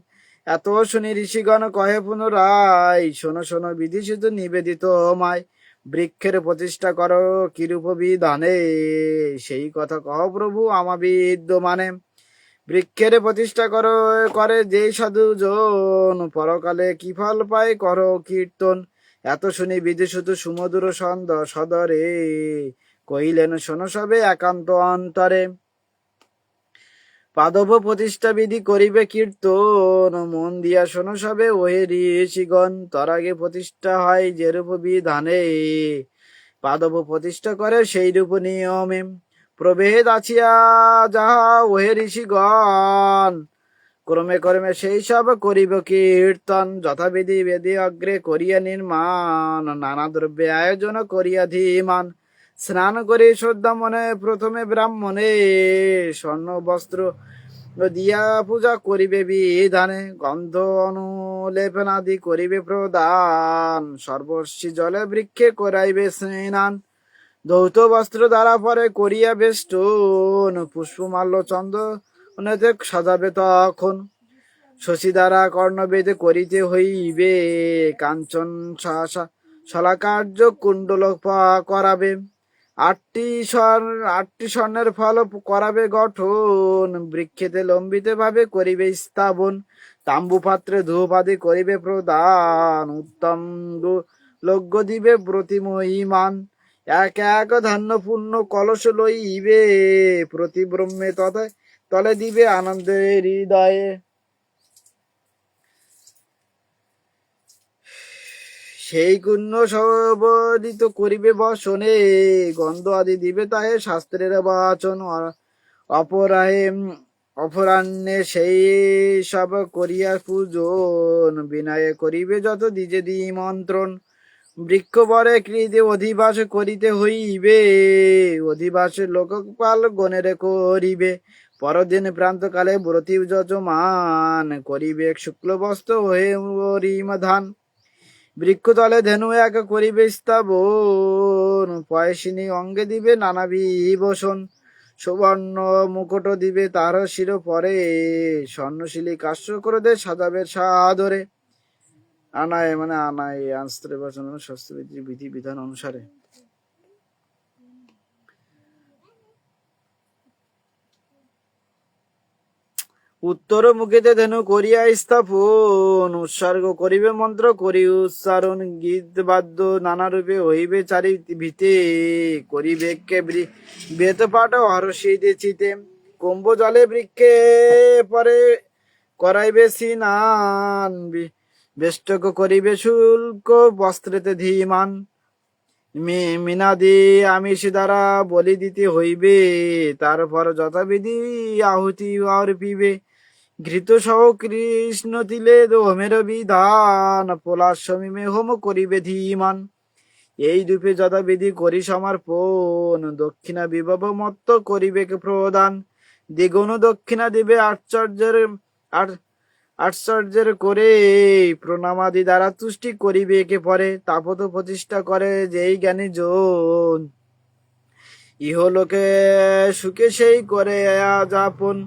এত শুনি ঋষিগণ কহে পুনরায়, শোনো শোনো বিধি শুধু নিবেদিত মায়। বৃক্ষের প্রতিষ্ঠা করো কিরূপ বিধানে, সেই কথা কহ প্রভু আমা বিদ্যমানে। বৃক্ষের প্রতিষ্ঠা করে যেই সাধু জন, পরকালে কি ফল পায় করো কীর্তন। এত শুনি বিধি শুধু সুমধুর সদরে, কহিলেন শোনো সবে একান্ত অন্তরে। পাদব প্রতিষ্ঠা বিধি করিবে কীর্তন, মন দিয়া শোনো সবে ওহে ঋষিগণ। তরাগে প্রতিষ্ঠা হয় যেরূপ বিধানে, পাদব প্রতিষ্ঠা করে সেই রূপ নিয়মে। প্রভেদ আছিয়া যাহা ওহে ঋষিগণ, ক্রমে ক্রমে সেই সব করিব কীর্তন। যথাবিধি বেদে অগ্রে করিয়া নির্মাণ, নানা দ্রব্যে আয়োজন করিয়া ধীমান। স্নান করি শ্রদ্ধা মনে প্রথমে ব্রাহ্মণে, স্বর্ণ বস্ত্র দিয়া পূজা করিবে বিধানে। গন্ধ অনুলেপনাদি করিবে প্রদান, সর্বস্বী জলে বৃক্ষে করাইবে স্নান। ধৌত বস্ত্র দ্বারা পরে করিয়া বেষ্টন, পুষ্পমাল্য চন্দনেতে সাজাবে তখন। শশী দ্বারা কর্ণবেদ করিতে হইবে, কাঞ্চন শলাকার্য কুণ্ডল করাবে। আটটি স্বর্ণের ফল করাবে গঠন, বৃক্ষেতে লম্বিতে ভাবে করিবে স্থাপন। তাম্বু পাত্রে ধূপ আদি করিবে প্রদান, উত্তম লজ্ঞ দিবে প্রতিমহিমান। এক এক ধান্য পূর্ণ কলস লইবে, প্রতি ব্রহ্মে তথা তলে দিবে আনন্দের হৃদয়ে। সেই কুণ্য সবদিত করিবে বসনে, গন্ধ আদি দিবে তাহে শাস্ত্রের বাচন। অপরাহ্নে সেই সব করিয়া পূজন, বিনয়ে করিবে যত দিজে মন্ত্রণ। বৃক্ষ বরে কৃতে অধিবাস করিতে হইবে, অধিবাসে লোকপাল গণের করিবে। পরদিন প্রান্তকালে ব্রতী যজমান, করিবে শুক্ল বস্ত্র হয়ে ধান। বৃক্ষতলে ধেনু এক করিবে স্থাবন, পয়সিনী অঙ্গে দিবে নানা বিভূষণ। সুবর্ণ মুকুট দিবে তার শির পরে, স্বর্ণশিলী কাশ্য ক্রোধে সাজাবে সাদরে। আনায় মানে আনায় আনস্ত্রে বচন শাস্ত্রবিধি বিধি বিধান অনুসারে। উত্তর মুখেতে ধেনু করিয়া স্থাপন, উৎসর্গ করিবে মন্ত্র করি উচ্চারণ। গীত বাদ্য নানা রূপে হইবে চারি ভিতে, করিবে কে বেত পাঠ হর্ষিতে চিতে। কুম্ভ জলে বৃক্ষে পরে করাইবে স্নান, বেষ্টক করিবে শুল্ক বস্ত্রেতে ধীমান। মিনাদি আমিষ দ্বারা বলি দিতে হইবে, তারপর যথাবিধি আহুতি অর্পিবে। ঘৃত সহ কৃষ্ণ তিলে হোমের বিধান, পলাশ সমীমে হোম করিবে ধীমান। এই রূপে যথাবিধি করি সমর্পণ, দক্ষিণা বিভব মত্ত করিবে প্রদান। দ্বিগুণ দক্ষিণা দিবে আশ্চর্যের করে, প্রণামাদি দ্বারা তুষ্টি করিবে একে পরে। তাপত প্রতিষ্ঠা করে যেই জ্ঞানী জন, ইহলোকে সুখে সেই করে যাপন।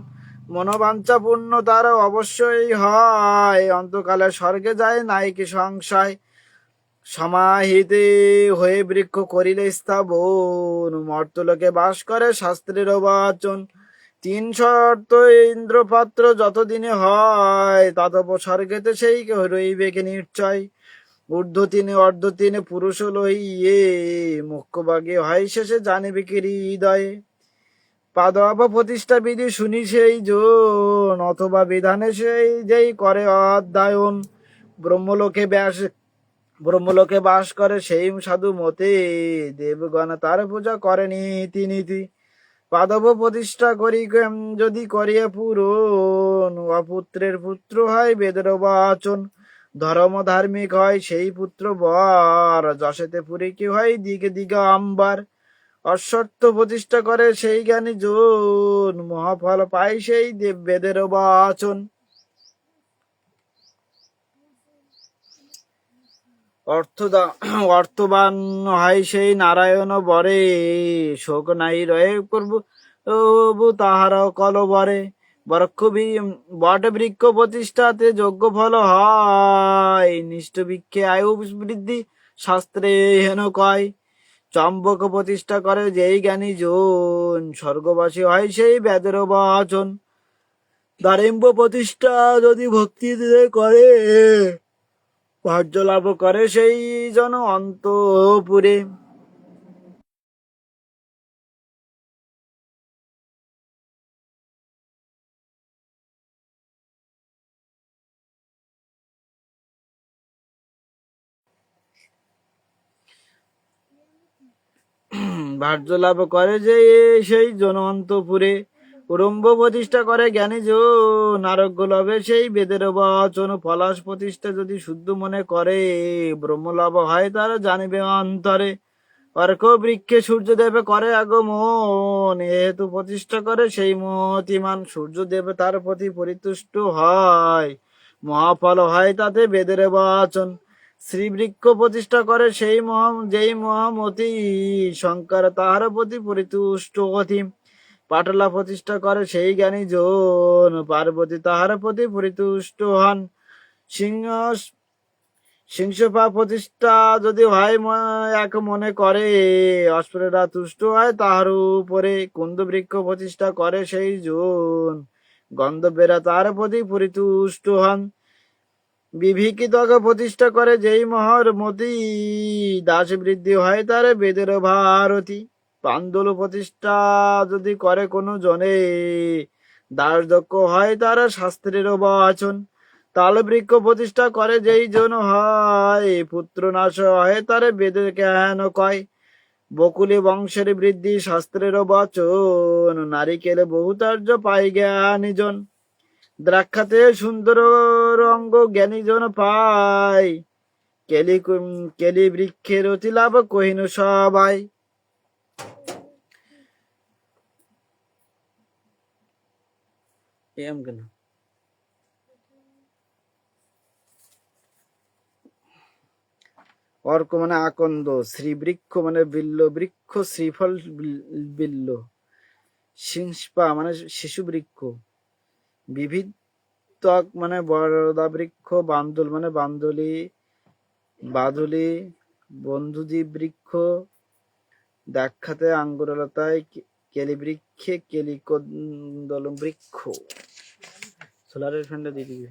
মনোবাঞ্ছা পূর্ণ তার অবশ্যই হয়, অন্তকালে স্বর্গে যায় নাই কি সংশয়। সমাহিতে হয়ে বৃক্ষ করিলে স্থাবন, মর্তলোকে বাস করে শাস্ত্রের বাচন। 3 শর্ত ইন্দ্রপাত্র যতদিনে হয়, ততপ স্বর্গেতে সেই রইবে কে নিশ্চয়। ঊর্ধ্ব 3 অর্ধ 3 পুরুষ লইয়ে, মুখ্য ভাগে হয় শেষে জানিবে কি হৃদয়ে। পাদব প্রতিষ্ঠা বিধি শুনি সেই জন, অথবা বিধানে সেই যেই করে অধ্যয়ন। ব্রহ্মলোকে বাস করে সেই সাধু মতে, দেবগণ তার পূজা করে নীতি নীতি। পাদব প্রতিষ্ঠা করি যদি করিয়া পূরণ, অপুত্রের পুত্র হয় বেদের বাচন। ধর্ম ধার্মিক হয় সেই পুত্র বর, যশেতে পুরী কি হয় দিকে দিগম্বর। অশ্বত্থ প্রতিষ্ঠা করে সেই জ্ঞানী জন, মহাফল পায় সেই দেব বেদের বাচন। অর্থবান হয় সেই নারায়ণ বরে, শোক নাই রয়ে প্রভু তাহার কলবরে। বট বৃক্ষ প্রতিষ্ঠাতে যোগ্য ফল হয়, নিষ্ঠ বৃক্ষে আয়ু বৃদ্ধি শাস্ত্রে হেন কয়। চম্বক প্রতিষ্ঠা করে যেই জ্ঞানী জন, স্বর্গবাসী হয় সেই বেদের বাচন। দারিম্ব প্রতিষ্ঠা যদি ভক্তি করে, ভার্য লাভ করে সেই জন অন্তপুরে। ভার্য লাভ করে যে সেই জন অন্তপুরে কুটুম্ব প্রতিষ্ঠা করে জ্ঞানী জন আরোগ্য লাভে সেই বেদের বচন পলাশ প্রতিষ্ঠা যদি শুদ্ধ মনে করে ব্রহ্ম লাভ হয় তারা জানিবে অন্তরে অর্ক বৃক্ষে সূর্যদেবে করে আগমন এহেতু প্রতিষ্ঠা করে সেই মতিমান সূর্যদেব তার প্রতি পরিতুষ্ট হয় মহাফল হয় তাতে বেদের বচন শ্রীবৃক্ষ প্রতিষ্ঠা করে সেই যেই মহামতি শঙ্কর তাহার প্রতি পরিতুষ্ট অতি পাটলা প্রতিষ্ঠা করে সেই জ্ঞানী জন পার্বতী তাহার প্রতি পরিতুষ্ট হন সিংহ সিংহপা প্রতিষ্ঠা যদি হয় এক মনে করে অস্পরেরা তুষ্ট হয় তাহার উপরে কুন্দ বৃক্ষ প্রতিষ্ঠা করে সেই জন গন্ধবেরা তাহার প্রতি পরিতুষ্ট হন বিভীকিতক প্রতিষ্ঠা করে যেই মহরমতি দাস বৃদ্ধি হয় তার বেদের ভারতী পান্দুল প্রতিষ্ঠা যদি করে কোনো জনে দাস দক্ষ হয় তার শাস্ত্রের বচন তাল বৃক্ষ প্রতিষ্ঠা করে যেই জন হয় পুত্র নাশ হয় তার বেদের কেন কয় বকুলি বংশের বৃদ্ধি শাস্ত্রের বচন নারিকেলে বহুতার্য পাই জ্ঞানীজন দ্রাক্ষাতে সুন্দর রঙ্গ জ্ঞানীজন পায় কেলি বৃক্ষের অতি লাভ কহিনু সবাই এম কেন অর্ক মানে আকন্দ শ্রীবৃক্ষ মানে বিল্ল বৃক্ষ শ্রীফল বিল্ল সিংস্পা মানে শিশু বৃক্ষ বিবিধ মানে বরদা বৃক্ষ বান্দুল মানে বাদুলি বন্ধুদি বৃক্ষ দাক্ষাতে আঙ্গুরলতায় কেলি বৃক্ষে কেলিকন্দল বৃক্ষ সোলারের ফ্যানটা দিয়ে দিবে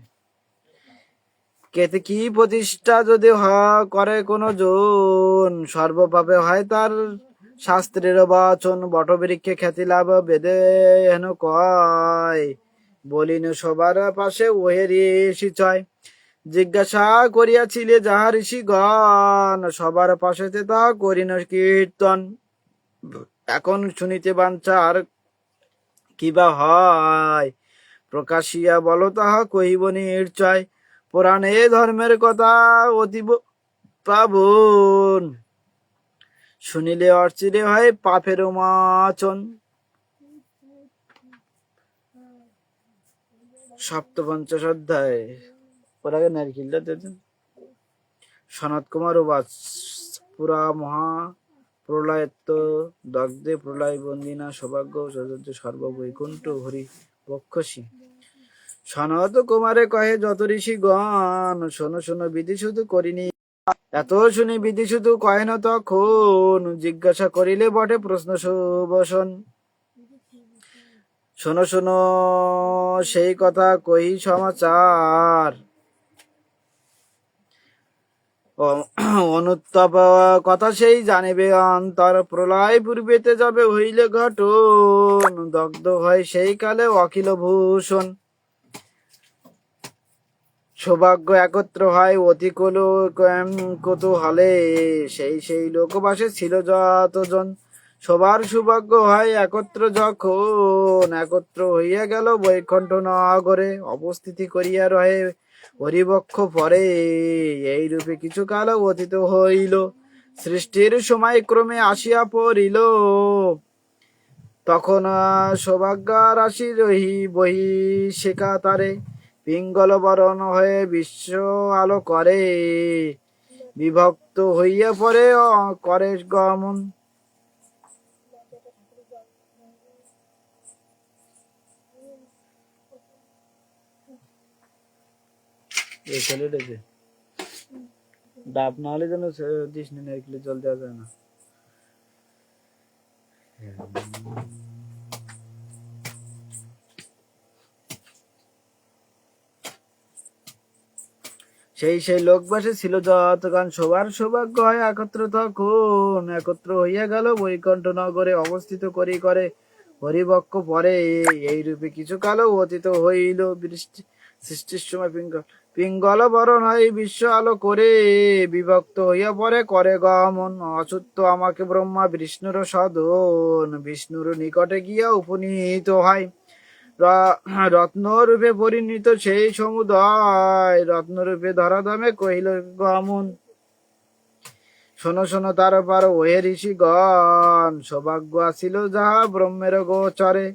কেতে কি প্রতিষ্ঠা যদি করে কোন জন সর্বপাপে হয় তার শাস্ত্রের বচন বটবৃক্ষে খ্যাতি লাভ বেদে হেন কয় বলিন সবার পাশে ওহে ঋষি চয় জিজ্ঞাসা করিয়াছিলে যাহা ঋষিগণ সবার পাশেতে তাহা করিন কীর্তন এখন শুনিতে বাঞ্ছা আর কিবা হয় প্রকাশিয়া বলো তাহা কহিব নিশ্চয় পুরাণে ধর্মের কথা অতীব পাবন শুনিলে অর্চিরে হয় পাপের মাচন সপ্তপঞ্চাশ অধ্যায় ওর আগে নারকেলটা দিতেন সনত কুমার উবাচ পুরা মহা প্রলয়ত্ব দগ্ধে প্রলয় বন্দিনা সৌভাগ্য সৌন্দর্য সর্ববৈকুণ্ঠ হরি বক্ষসী সনত কুমারে কহে যত ঋষিগণ শোনো শোনো বিধি শুধু করিনি এত শুনি বিধি শুধু কহে না তখন জিজ্ঞাসা করিলে বটে প্রশ্ন সুবসন শোনো শোনো সেই কথা কহি সমাচার অনুত্তাপ কথা সেই জানিবে অন্তর প্রলয় পূর্বেতে যাবে হইলে ঘটন দগ্ধ হয় সেই কালে অখিল ভূষণ সৌভাগ্য একত্র হয় অতি কৌতূহলে সেই লোকবাসে ছিল যতজন সবার সৌভাগ্য হয় একত্র যখন একত্র হইয়া গেল বৈকুণ্ঠ নগরে অবস্থিতি করিয়া রহে হরিবক্ষ পরে এই রূপে কিছু কাল অতীত হইল সৃষ্টির সময় ক্রমে আসিয়া পড়িল তখন সৌভাগ্য রাশি বহি শেখা তারে পিঙ্গল বরণ হয়ে বিশ্ব আলো করে বিভক্ত হইয়া পরে করে গমন ডাব না হলে যেন দিস না নারকেলের জল দেওয়া যায় না সেই লোকবাসে ছিল যতগান সবার সৌভাগ্য হয় একত্র তখন একত্র হইয়া গেল বৈকুণ্ঠ নগরে অবস্থিত করে হরিবক্ষ পরে এই রূপে কিছু কাল অতীত হইল সৃষ্টির সময় পিঙ্গল বরণ হয় বিশ্ব আলো করে, বিভক্ত হইয়া পরে করে গমন। অচ্যুত আমাকে ব্রহ্মা বিষ্ণুর সদন, বিষ্ণুর নিকটে গিয়া উপনীত হয়। রত্নরূপে পরিণীত সেই সমুদয়, রত্নরূপে ধরাধামে কহিল গমন। শোনো শোনো তার পার ওহে ঋষিগণ, সৌভাগ্য আসিল যাহা ব্রহ্মের গোচরে।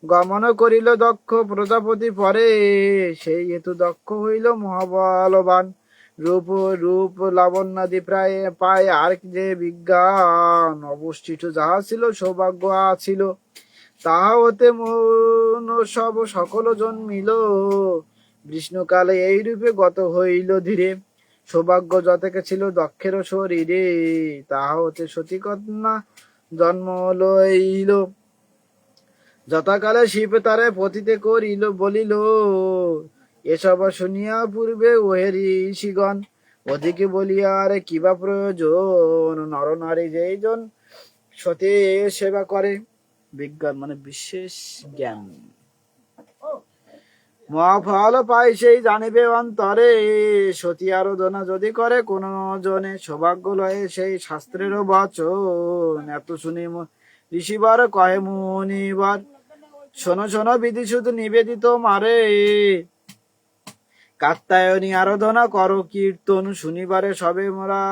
গমন করিল দক্ষ প্রজাপতি পরে, সেই হেতু দক্ষ হইল মহাবলবান। রূপ রূপ লাবণ্যাদি প্রায় পায় আর যে বিজ্ঞান, অবশিষ্ট যাহা ছিল সৌভাগ্য আছিল, তাহা হতে মন সব সকল জন্মিল। বিষ্ণুকালে এই রূপে গত হইল ধীরে, সৌভাগ্য যতকে ছিল দক্ষের শরীরে, তাহা হতে সতী কন্যা জন্ম লইল। যথাকালে শিব তারে পতিতে করিল বলিল, এসব শুনিয়া পূর্বে ওহে ঋষিগণ, অধিকে বলিয়া আর কিবা প্রয়োজন। নর নারী যেই জন সতী সেবা করে, বিজ্ঞান মানে বিশেষ জ্ঞান, মহাফল পাই সেই জানিবে অন্তরে। সতী আরাধনা যদি করে কোন জনে, সৌভাগ্য লয়ে সেই শাস্ত্রের বচন। এত শুনি ঋষিবার কহে মুনিবার, শোনো শোনো বিধি শুধু নিবেদিত মারে, কাত্যায়নী আরাধনা করো কীর্তন। শুনিবারে সবে মোরা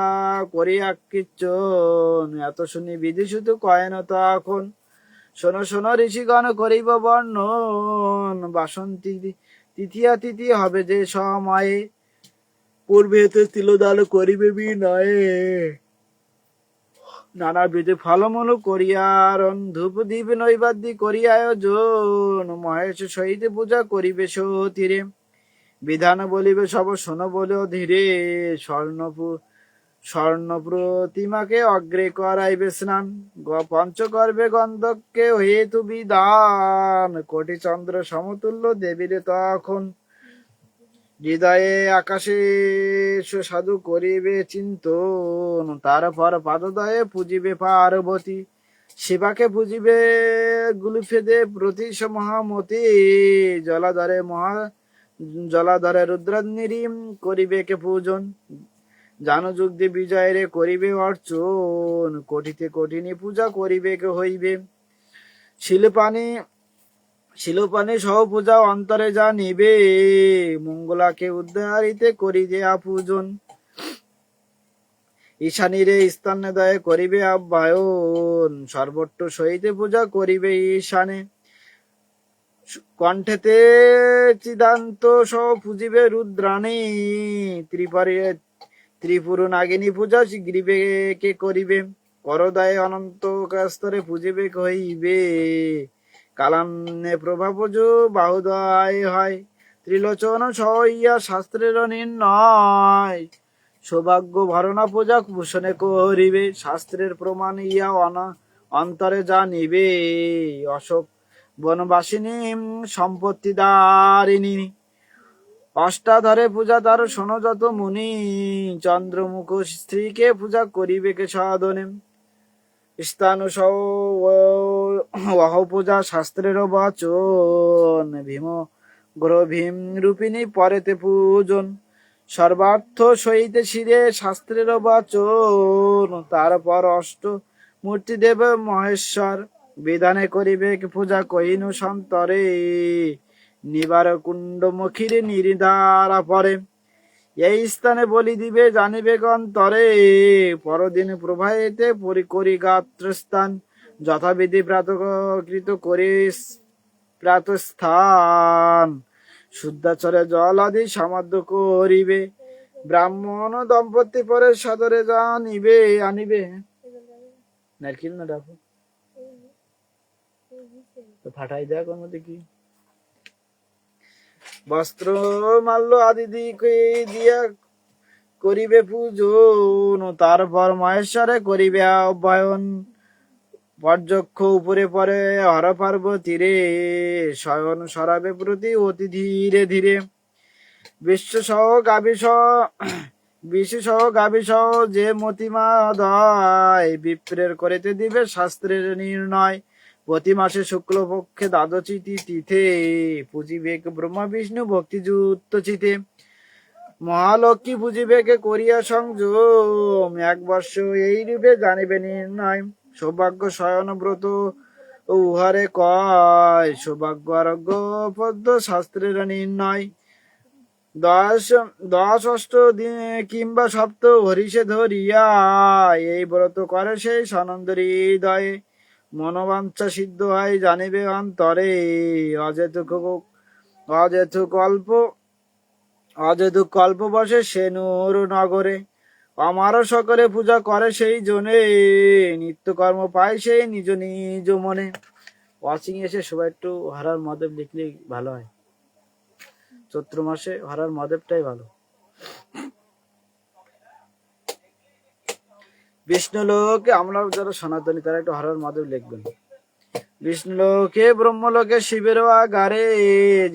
করিয়া কীর্তন, এত শুনি বিধি শুধু কয়েন তখন। শোনো শোনো ঋষিগণ করিব বর্ণন, বাসন্তী তৃতীয়া তিথি হবে যে সময়ে, পূর্বে হতে তিলদাল করিবে বিনয়ে। নানাবিধ ফলমূল করিয়ারণ, ধূপ দ্বীপ নৈবাদ্য করিয়া আয়োজন। মহেশ সহিত পূজা করিবে সতীরে, বিধান বলিবে সব শোনো বলে ধীরে। স্বর্ণ প্রতিমাকে অগ্রে করাইবে স্নান, পঞ্চগর্ভে গন্ধকে হেতু বিধান। কোটি চন্দ্র সমতুল্য দেবীরে তখন, হৃদয়ে আকাশে সাধু করিবে চিন্তন। তারপর পাদদয়ে পূজিবে পার্বতী, শিবাকে পূজিবে গুলিফেদে প্রতি মহামতি। জলাধরে রুদ্রাগ্নিরিম করিবে কে পূজন, জানযুগ্ধে বিজয়ের করিবে অর্চন। কোটিতে কঠিনী পূজা করিবে কে হইবে, শিলপানি সহ পূজা অন্তরে জানিবে। মঙ্গলাকে উদ্ধারিতে করি যে পূজন, ঈশানীরে স্থানে করিবে আহ্বায়ন। সর্বত্র সহিতে পূজা করিবে ঈশানে, কণ্ঠেতে চিদান্ত সহ পূজিবে রুদ্রাণী। ত্রিপুর নাগিনী পূজা গ্রীবে কে করিবে, করদায়ে অনন্ত স্তরে পূজিবে হইবে। কালান্নে প্রভা পুজো বাহুদয় হয়, ত্রিলোচন সহইয়া শাস্ত্রের নির্ণয়। সৌভাগ্য ভরণা পূজা ভূষণে করিবে, শাস্ত্রের প্রমাণ ইয়া অন্তরে জানিবে। অশোক বনবাসিনী সম্পত্তি দারিণী, অষ্টাধরে পূজা তার শোনো যত মুনি। চন্দ্রমুখ স্ত্রীকে পূজা করিবে কে সাধনে, স্থানু সহ পূজা শাস্ত্রের বচন। ভীম রূপিণী পরেতে পূজন, সর্বার্থ সহিতে শিরে শাস্ত্রের বচন। তারপর অষ্ট মূর্তি দেব মহেশ্বর, বিধানে করিবে পূজা কহিনু সন্তরে। নিবার কুণ্ড মুখির নির্ধারা পরে, এই স্থানে বলি দিবে জানিবে গন্তরে। পরদিন প্রভাতে করি গাত্রস্থান, যথাবিধি প্রাতকৃত করি প্রাতস্থান। শুদ্ধাচরে জল আদি সমাদ্য করিবে, ব্রাহ্মণ দম্পতি পরে সাদরে জানিবে আনিবে। নারকেল না ডাব তো ফাটাই দেয় কোন মধ্যে কি, বস্ত্র মাল্য আদি দিয়া করিবে পূজন। তারপর মহেশ্বরে করিবে আহ্বায়ন, পর্যক্ষ উপরে পরে হর পার্বতী রে। শয়ন সরাবে প্রতি অতি ধীরে ধীরে, বিশ্ব সহ গাভী সহ যে মতিমাদয়। বিপ্রের করিতে দিবে শাস্ত্রের নির্ণয়, প্রতি মাসে শুক্লপক্ষে দ্বাদশী তিথে পূজিবে ব্রহ্মা বিষ্ণু ভক্তিযুক্ত চিতে। মহালক্ষ্মী পূজিবেকে করিয়া সংযম, এক বর্ষ এই রূপে জানিবে নির্ণয়। সৌভাগ্য শয়ন ব্রত উহারে কয়, সৌভাগ্য আরোগ্য পদ্ম শাস্ত্রের নির্ণয়। দশ দশ অষ্ট দিন কিংবা সপ্ত হরিষে ধরিয়া, এই ব্রত করে সেই সনন্দ হৃদয়ে। মনোবাঞ্ছা সিদ্ধ হয় জানিবে অন্তরে, অযথু কল্প বসে সে নূর নগরে। আমার সকলে পূজা করে সেই জনে, নিত্যকর্ম পায় সেই নিজ নিজ মনে। ওয়াচিং এসে সবাই একটু হরার মহাদেব লিখলে ভালো হয়। চৈত্র মাসে হরার মহাদেবটাই ভালো। বিষ্ণুলোকে, আমরা যারা সনাতনী তারা একটু হরার মহাদেব লিখবেন। বিষ্ণুলোকে ব্রহ্মলোকে শিবের আগারে,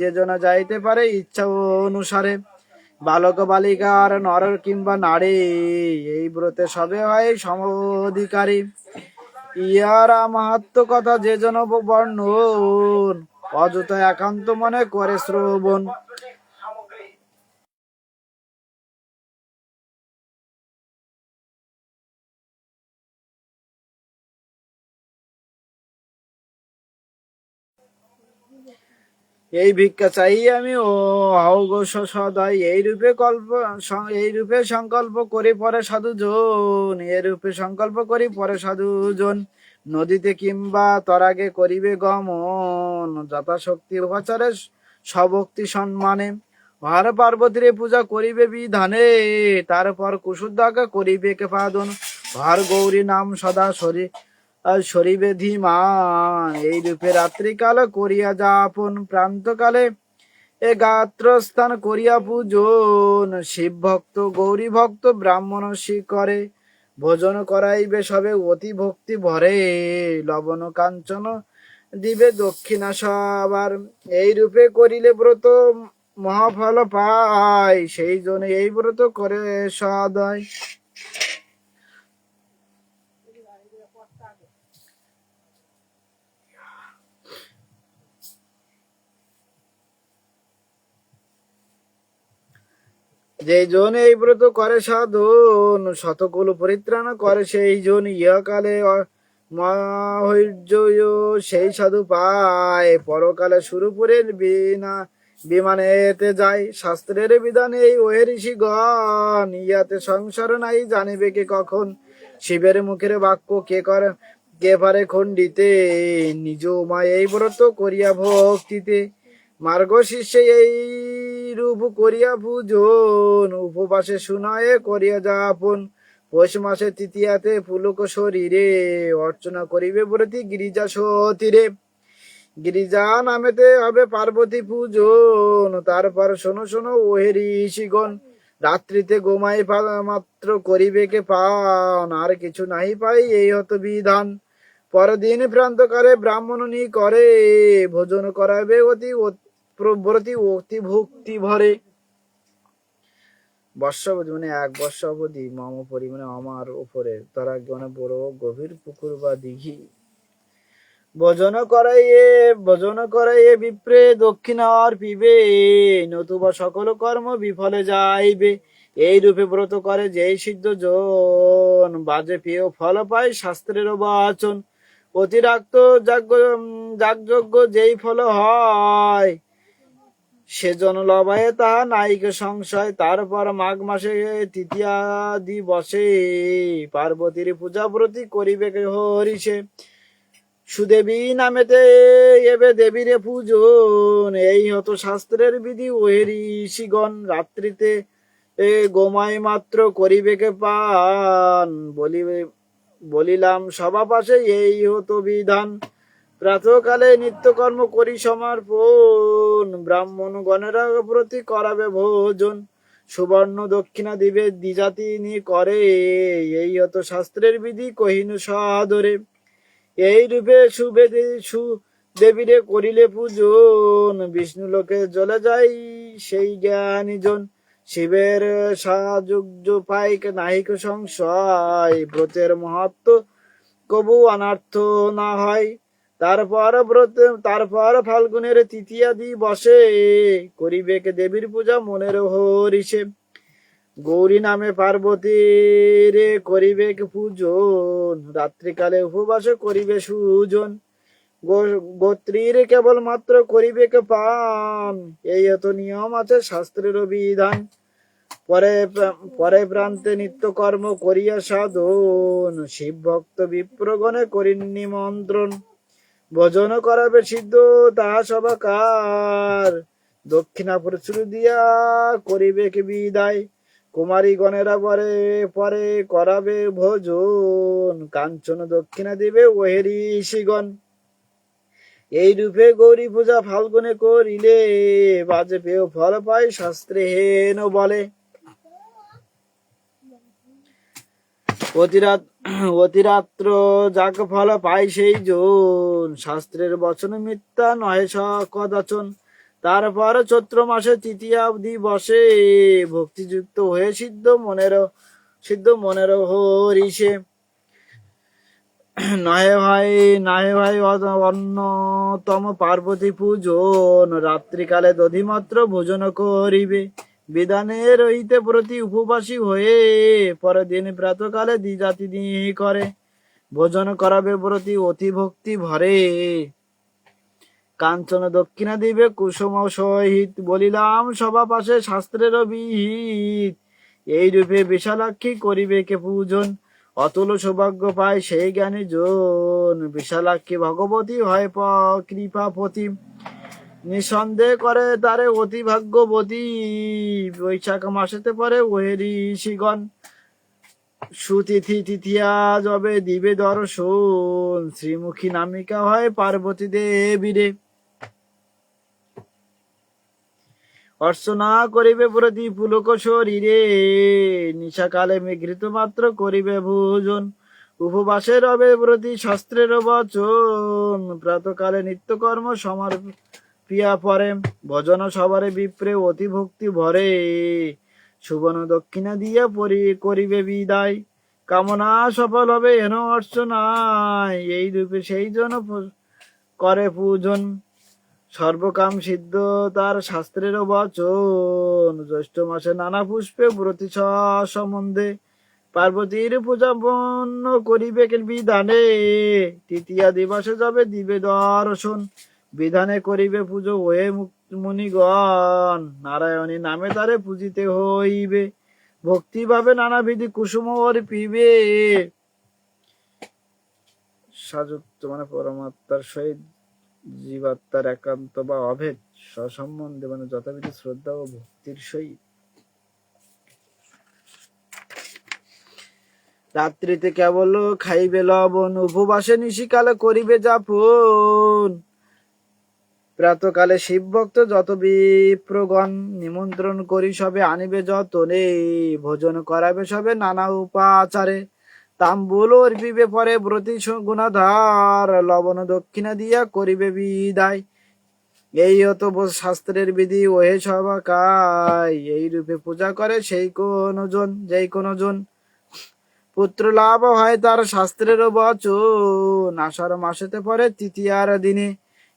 যে জন যাইতে পারে ইচ্ছা অনুসারে। বালক বালিকার নর কিংবা নারী, এই ব্রতে সবে হয় সমধিকারী। ইহারা মাহাত্ম কথা যে জন বর্ণন, অযথা একান্ত মনে করে শ্রবণ। এই ভিক্ষা চাই আমি ও হও গো সদয়, এই রূপে সংকল্প করি পরে সাধুজন। এই রূপে সংকল্প করি পরে সাধুজন। নদীতে কিংবা তরাগে করিবে গমন, যথাশক্তি উপাচারে সভক্তি সম্মানে। হর পার্বতীরে পূজা করিবে বিধানে, তারপর কুশুদ্ধাকে করিবে কে পাদন। হর গৌরী নাম সদা সরিবে ধীমান, এই রূপে রাত্রিকাল করিয়া যাপন। প্রান্তকালে এ গাত্রস্থান করিয়া পূজন, শিব ভক্ত গৌরী ভক্ত ব্রাহ্মণ করে। ভোজন করাইবে সবে অতি ভক্তি ভরে, লবণ কাঞ্চন দিবে দক্ষিণা সবার। এই রূপে করিলে ব্রত মহাফল পায়, সেই জন্য এই ব্রত করে সদয়। যে জন এই ব্রত করে সাধন, শতকুল পরিত্রাণ করে সেই জন। ইহকালে মহৈর্য সেই সাধু পায়, পরকালে সুরপুরের বিমানেতে যায়। শাস্ত্রের বিধান এই ওহে ঋষিগণ, ইয়াতে সংসার নাই জানিবে কে কখন। শিবের মুখের বাক্য কে পারে খণ্ডিতে, নিজ মা এই ব্রত করিয়া ভক্তিতে। মার্গ শিষ্যে এই রূপ করিয়া পূজন, উপবাসে শুনায়ে করিয়া যাপন। পৌষ মাসে তৃতীয়াতে পুলক শরীরে, অর্চনা করিবে ব্রতী গিরিজা সতীরে। গিরিজা নামেতে হবে পার্বতী পূজন, তারপর শোনো শোনো ওহে ঋষিগণ। রাত্রিতে গোমাই মাত্র করিবে কে পান, আর কিছু নাহি পাই এই হত বিধান। পরদিন প্রান্তকালে ব্রাহ্মণ করে, ভোজন করাবে ব্রতী অতি ভক্তি ভরে। বর্ষাবধি মানে এক বর্ষ অবধি মম পরিমাণে আমার উপরে তারা মানে বড় গভীর পুকুর বা দিঘি। ভোজন করাইয়ে বিপ্রে দক্ষিণার পিবে, নতুবা সকল কর্ম বিফলে যাইবে। এই রূপে ব্রত করে যেই সিদ্ধ জন, বাজে পেয় ফল পায় শাস্ত্রের বাচন। অতিরিক্ত যাগযজ্ঞ যেই ফল হয়, সেজন লবায়ে তাহা নাইক সংশয়। তারপর মাঘ মাসে তৃতীয়া দিবসে, পার্বতীর পূজা ব্রতী করিবে হরিষে। সুদেবী নামেতে এবে দেবীরে পূজন, এই হতো শাস্ত্রের বিধি ওহে ঋষিগণ। রাত্রিতে গোমাই মাত্র করিবে কে পান, বলিলাম সভা পাশে এই হতো বিধান। প্রাতকালে নিত্যকর্ম করি সমর্পণ, ব্রাহ্মণ গণেরা প্রতি করাবে ভোজন। সুবর্ণ দক্ষিণা দিবে দ্বিজাতি করে, এই হতো শাস্ত্রের বিধি কহিনু সাদরে। এই রূপে সুদেবীরে করিলে পূজন, বিষ্ণু লোকে জ্বলে যায় সেই জ্ঞানী জন। শিবের সাহায্য পাইক নাহিক সংশয়, ব্রতের মহত্ব কবু অনার্থ না হয়। তারপর ফাল্গুনের তৃতীয়া দিবসে করিবে কে দেবীর পূজা মনের হরিষে। গৌরী নামে পার্বতীর করিবে কে পূজন, রাত্রিকালে উপবাসে করিবে সুজন। গোত্রীর কেবল মাত্র করিবে কে পান, এই এত নিয়ম আছে শাস্ত্রের বিধান। পরে প্রান্তে নিত্য কর্ম করিয়া সাধন, শিব ভক্ত বিপ্রগণে করি নিমন্ত্রণ। ভোজন করাবে সিদ্ধ তাহা সবাকার, দক্ষিণা প্রচুর দিয়া করিবে কে বিদায়। কুমারী গণেরা পরে পরে করাবে ভোজন, কাঞ্চন দক্ষিণা দিবে ওহেরি ঋষিগণ। এই রূপে গৌরী পূজা ফাল্গুনে করিলে, বাজে পেও ফল পায় শাস্ত্রে হেন বলে। অতিরাত্র যাক ফল পায় সেই জন, শাস্ত্রের বচন মিথ্যা নয় কদাচন। তারপর চৈত্র মাসে তৃতীয়া দিবসে, ভক্তিযুক্ত হয়ে সিদ্ধ মনের হরিষে। নহে ভাই অন্যতম পার্বতী পূজন, রাত্রিকালে দধিমাত্র ভোজন করিবে। বিধানে রহিতে প্রতি উপবাসী হয়ে, পরের দিন প্রাতকালে দ্বিজাতি করে। ভোজন করাবে প্রতি অতি ভক্তি ভরে, কাঞ্চন দক্ষিণা দিবে কুসুম সহিত। বলিলাম সভা পাশে শাস্ত্রের বিহিত, এই রূপে বিশালাক্ষী করিবে কে পূজন। অতুল সৌভাগ্য পায় সেই জ্ঞানী জন, বিশালাক্ষী ভগবতী হয় কৃপাপতি। নিঃসন্দেহ করে তারে অতি ভাগ্যবতী, বৈশাখ মাসেতে পরে ওহেরি ঋষিগণ। সুতিথি তৃতীয়া যবে দিবে দর্শন, শ্রীমুখী নামিকা হয় পার্বতী দেবীরে। অর্চনা করিবে প্রতি পুলক শরীরে, নিশাকালে মেঘৃত মাত্র করিবে ভোজন। উপবাসে রবে প্রতি শাস্ত্রের বচন, প্রাতকালে নিত্যকর্ম সমর্পিয়া পরে। ভজন সবারে বিপ্রে অতি ভক্তি ভরে, সুবর্ণ দক্ষিণা দিয়া করিবে বিদায়। কামনা সফল হবে হেন অর্চনায়, এই রূপে সেই জন করে পূজন। সর্বকাম সিদ্ধ তার শাস্ত্রের বচন, জ্যৈষ্ঠ মাসে নানা পুষ্পে ব্রতী সম্বন্ধে। পার্বতীর পূজা বন্য করিবে বিধানে, তৃতীয়া দিবসে যাবে দিবে দর্শন। বিধানে করিবে পুজো হয়ে মুনিগণ, নারায়ণী নামে তারে পূজিতে হইবে। ভক্তি ভাবে নানাবিধি কুসুম পিবে, সাযুক্ত মানে পরমাত্মার সহিত জীবাত্মার একান্ত বা অভেদ স্বসম্বন্ধে মানে যথাবিধি শ্রদ্ধা ও ভক্তির সহিত। রাত্রিতে কেবল খাইবে লবণ, উপবাসে নিশিকালে করিবে যাপন। প্রাতকালে শিব ভক্ত যত বিপ্রগণ, নিমন্ত্রণ করি সবে আনিবে যতনে। ভোজন করাবে সবে নানা উপাচারে, তাম্বুল অর্পিবে পরে ব্রতী গুণাধার। লবণ দক্ষিণা দিয়া করিবে বিদায়, এই হত শাস্ত্রের বিধি ওহে সবাকায়। এই রূপে পূজা করে সেই কোন জন, পুত্র লাভ হয় তার শাস্ত্রের বচন। আষাঢ় মাসেতে পরে তৃতীয়ার দিনে,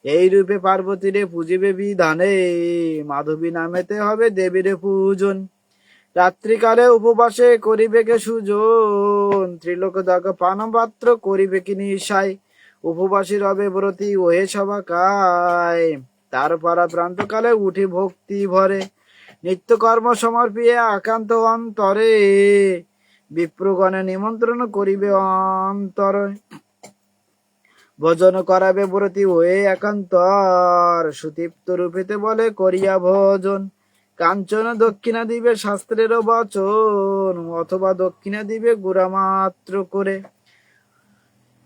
এই রূপে পার্বতীরে পূজিবে বিধানে। মাধবী নামেতে হবে দেবীর পূজন, রাত্রিকালে উপবাসে করিবে কে সুজন। ত্রিলোক দাগ পান পাত্র করিবে কি নিশায়, উপবাসী রবে ব্রতী ওহে সবাকায়। তারপর প্রান্তকালে উঠে ভক্তি ভরে, নিত্য কর্ম সমর্পিয়ে একান্ত অন্তরে। বিপ্রগণে নিমন্ত্রণ করিবে অন্তরে, ভোজন করাবে ব্রতী হয়ে একান্তর। সুতৃপ্ত রূপেতে বলে করিয়া ভোজন, কাঞ্চন দক্ষিণা দিবে শাস্ত্রের বচন, অথবা দক্ষিণা দিবে গুড়া মাত্র করে।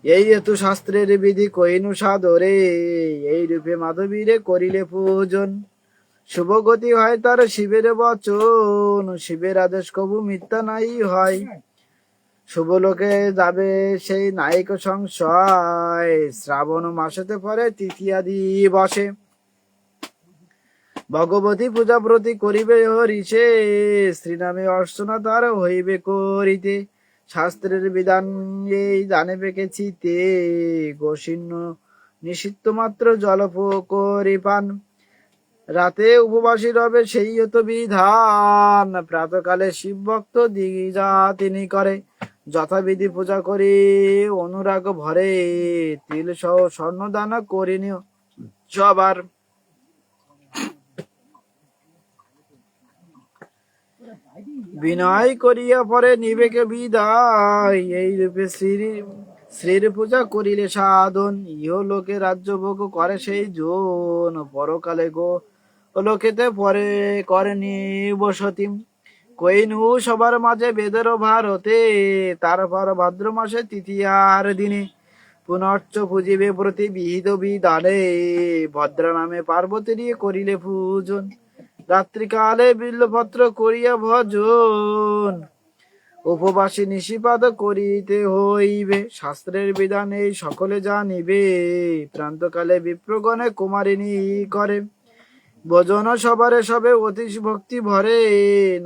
এই হেতু শাস্ত্রের বিধি কইনু সাদরে, এই রূপে মাধবীরে করিলে পূজন। শুভগতি হয় তার শিবের বচন, শিবের আদেশ কবু মিথ্যা নাই হয়। শুভ লোকে যাবে সেই নায়িক সংশয়, শ্রাবণ মাসেতে পরে তৃতীয়া দিবসে। ভগবতী পূজা ব্রতী করিবে হরিষে, শ্রীনামে অর্চনা তার হইবে করিতে। শাস্ত্রের বিধান এই জানিবে কে চিতে, গোশীর্ণ নিষিদ্ধ মাত্র জলপ করি পান। রাতে উপবাসী রবে সেই হতো বিধান। প্রাতকালে শিব ভক্ত দিগা তিনি করে, যথাবিধি পূজা করি অনুরাগ ভরে। তিল সহ স্বর্ণদান করিনি সবার, বিনয় করিয়া পরে নিবেকে বিদায়। এই রূপে শ্রীর পূজা করিলে সাধন, ইহলোকে রাজ্য ভোগ করে সেই জন। পরকালে গো লোকেতে পরে করেনি বসতি, কইনু সবার মাঝে বেদের ভারতে। তারপর ভাদ্র মাসে তৃতীয়ার দিনে পুনশ্চ পুজিবে প্রতি বিহিত বিধানে। ভদ্রা নামে পার্বতীর করিলে পূজন, রাত্রিকালে বিল্লপত্র করিয়া ভজন। উপবাসী নিশিপাদ করিতে হইবে, শাস্ত্রের বিধান এই সকলে জানিবে। প্রান্তকালে বিপ্রগণে কুমারিনী করে, ভজন সবারে সবে অতি ভক্তি ভরে।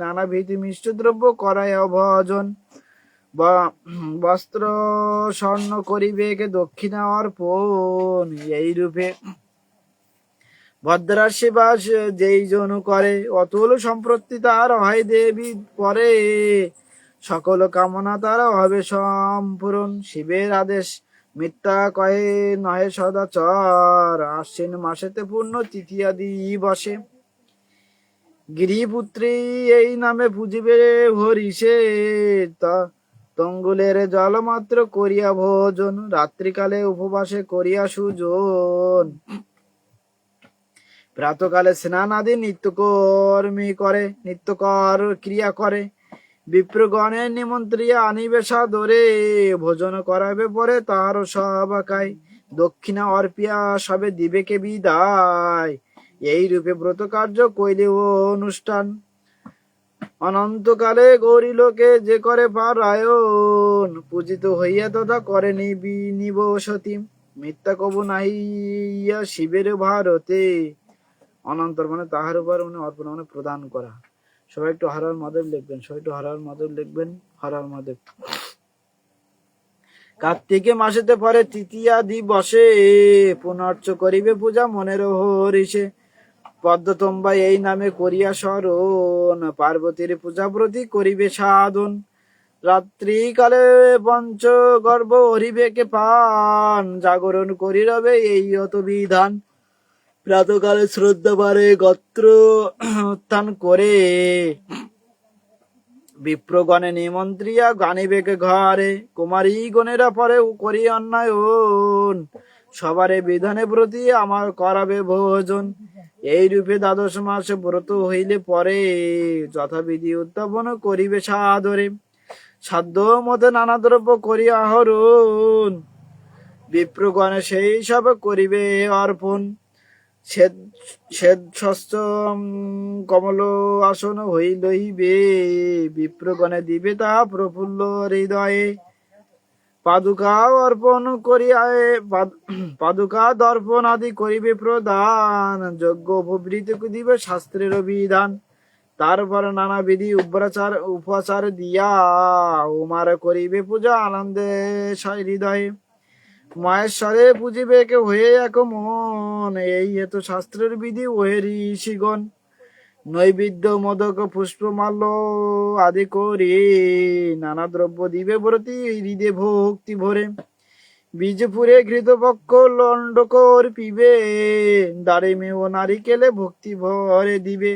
নানাবিধ মিষ্ট দ্রব্য করায় ভজন, বস্ত্র স্বর্ণ করিবে দক্ষিণা অর্পণ। এই রূপে ভদ্রার সেবা যেই জন করে, অতুল সম্পত্তি তার হয় দেবী পরে। সকল কামনা তার হবে সম্পূরণ, শিবের আদেশ মিথ্যা কহে নহে সদাচর। আশ্বিন মাসেতে পূর্ণ তৃতীয়া দিবসে, গিরিপুত্রী এই নামে পুজিবে হরিষে। তঙ্গুলের জল মাত্র করিয়া ভোজন, রাত্রিকালে উপবাসে করিয়া সুজন। প্রাতকালে স্নান আদি নিত্যকর্মী করে, নিত্যকর ক্রিয়া করে। বিপ্রগণের নিমন্ত্রিয়া আনিবে সাদরে, ভোজন করাবে পরে তাহার সবাকায়। দক্ষিণা অর্পিয়া সবে দিবেকে বিদায়। এই রূপে ব্রত কার্য কইলে অনুষ্ঠান, অনন্তকালে গৌরী লোকে যে করে পারায়ণ। পূজিত হইয়া তথা করে নিবসতি, মিথ্যা কবু নাহিয়া শিবের ভারতে। অনন্তর মানে তাহার উপর মানে অর্পণ মানে প্রদান করা। সবাই একটু হর হর মহাদেব লিখবেন, সবাই একটু হর হর মহাদেব লিখবেন, হর হর মহাদেব। কার্তিকে মাসেতে পরে তৃতীয়া দিবসে, পুনর্চ করিবে পূজা মনের হরিষে। পদ্মতম্বা এই নামে করিয়া স্মরণ, পার্বতীর পূজা প্রতি করিবে সাধন। রাত্রিকালে পঞ্চ গর্ভ হরিবেকে পান, জাগরণ করি রবে এই অত বিধান। প্রাতকালে শ্রদ্ধা পারে গোত্র উত্থান করে, বিপ্রগণে নিমন্ত্রিয়া গানিবেকে ঘরে। কুমারী গণেরা পরে করি অন্যায়ন, সবারে বিধানে প্রতি আমার করাবে ভোজন। এই রূপে দ্বাদশ মাসে ব্রত হইলে পরে, যথাবিধি উত্থাপন করিবে সাদরে। সাধ্য মতে নানা দ্রব্য করিয়া আহরণ, বিপ্রগণে সেই সব করিবে অর্পণ। শ্বেত কমল আসন হইলইবে, বিপ্রগণে দিবে তাহা প্রফুল্ল হৃদয়ে। পাদুকা অর্পণ করিয়া পাদুকা দর্পণ আদি করিবে প্রদান, যজ্ঞ উপবৃত দিবে শাস্ত্রের বিধান। তারপর নানা বিধি উপচার দিয়া, উমার করিবে পূজা আনন্দে হৃদয়ে। মহেশ্বরে পুজিবে কে হয়ে এক মন, এই এত শাস্ত্রের বিধি ওহে ঋষিগণ। নৈবেদ্য মোদক পুষ্পমাল্য আদি করি, নানা দ্রব্য দিবে প্রতি হৃদে ভক্তি ভরে। বীজপুরে ঘৃতপক্ষ লণ্ডকর পিবে, দারিমে ও নারিকেলে ভক্তি ভরে দিবে।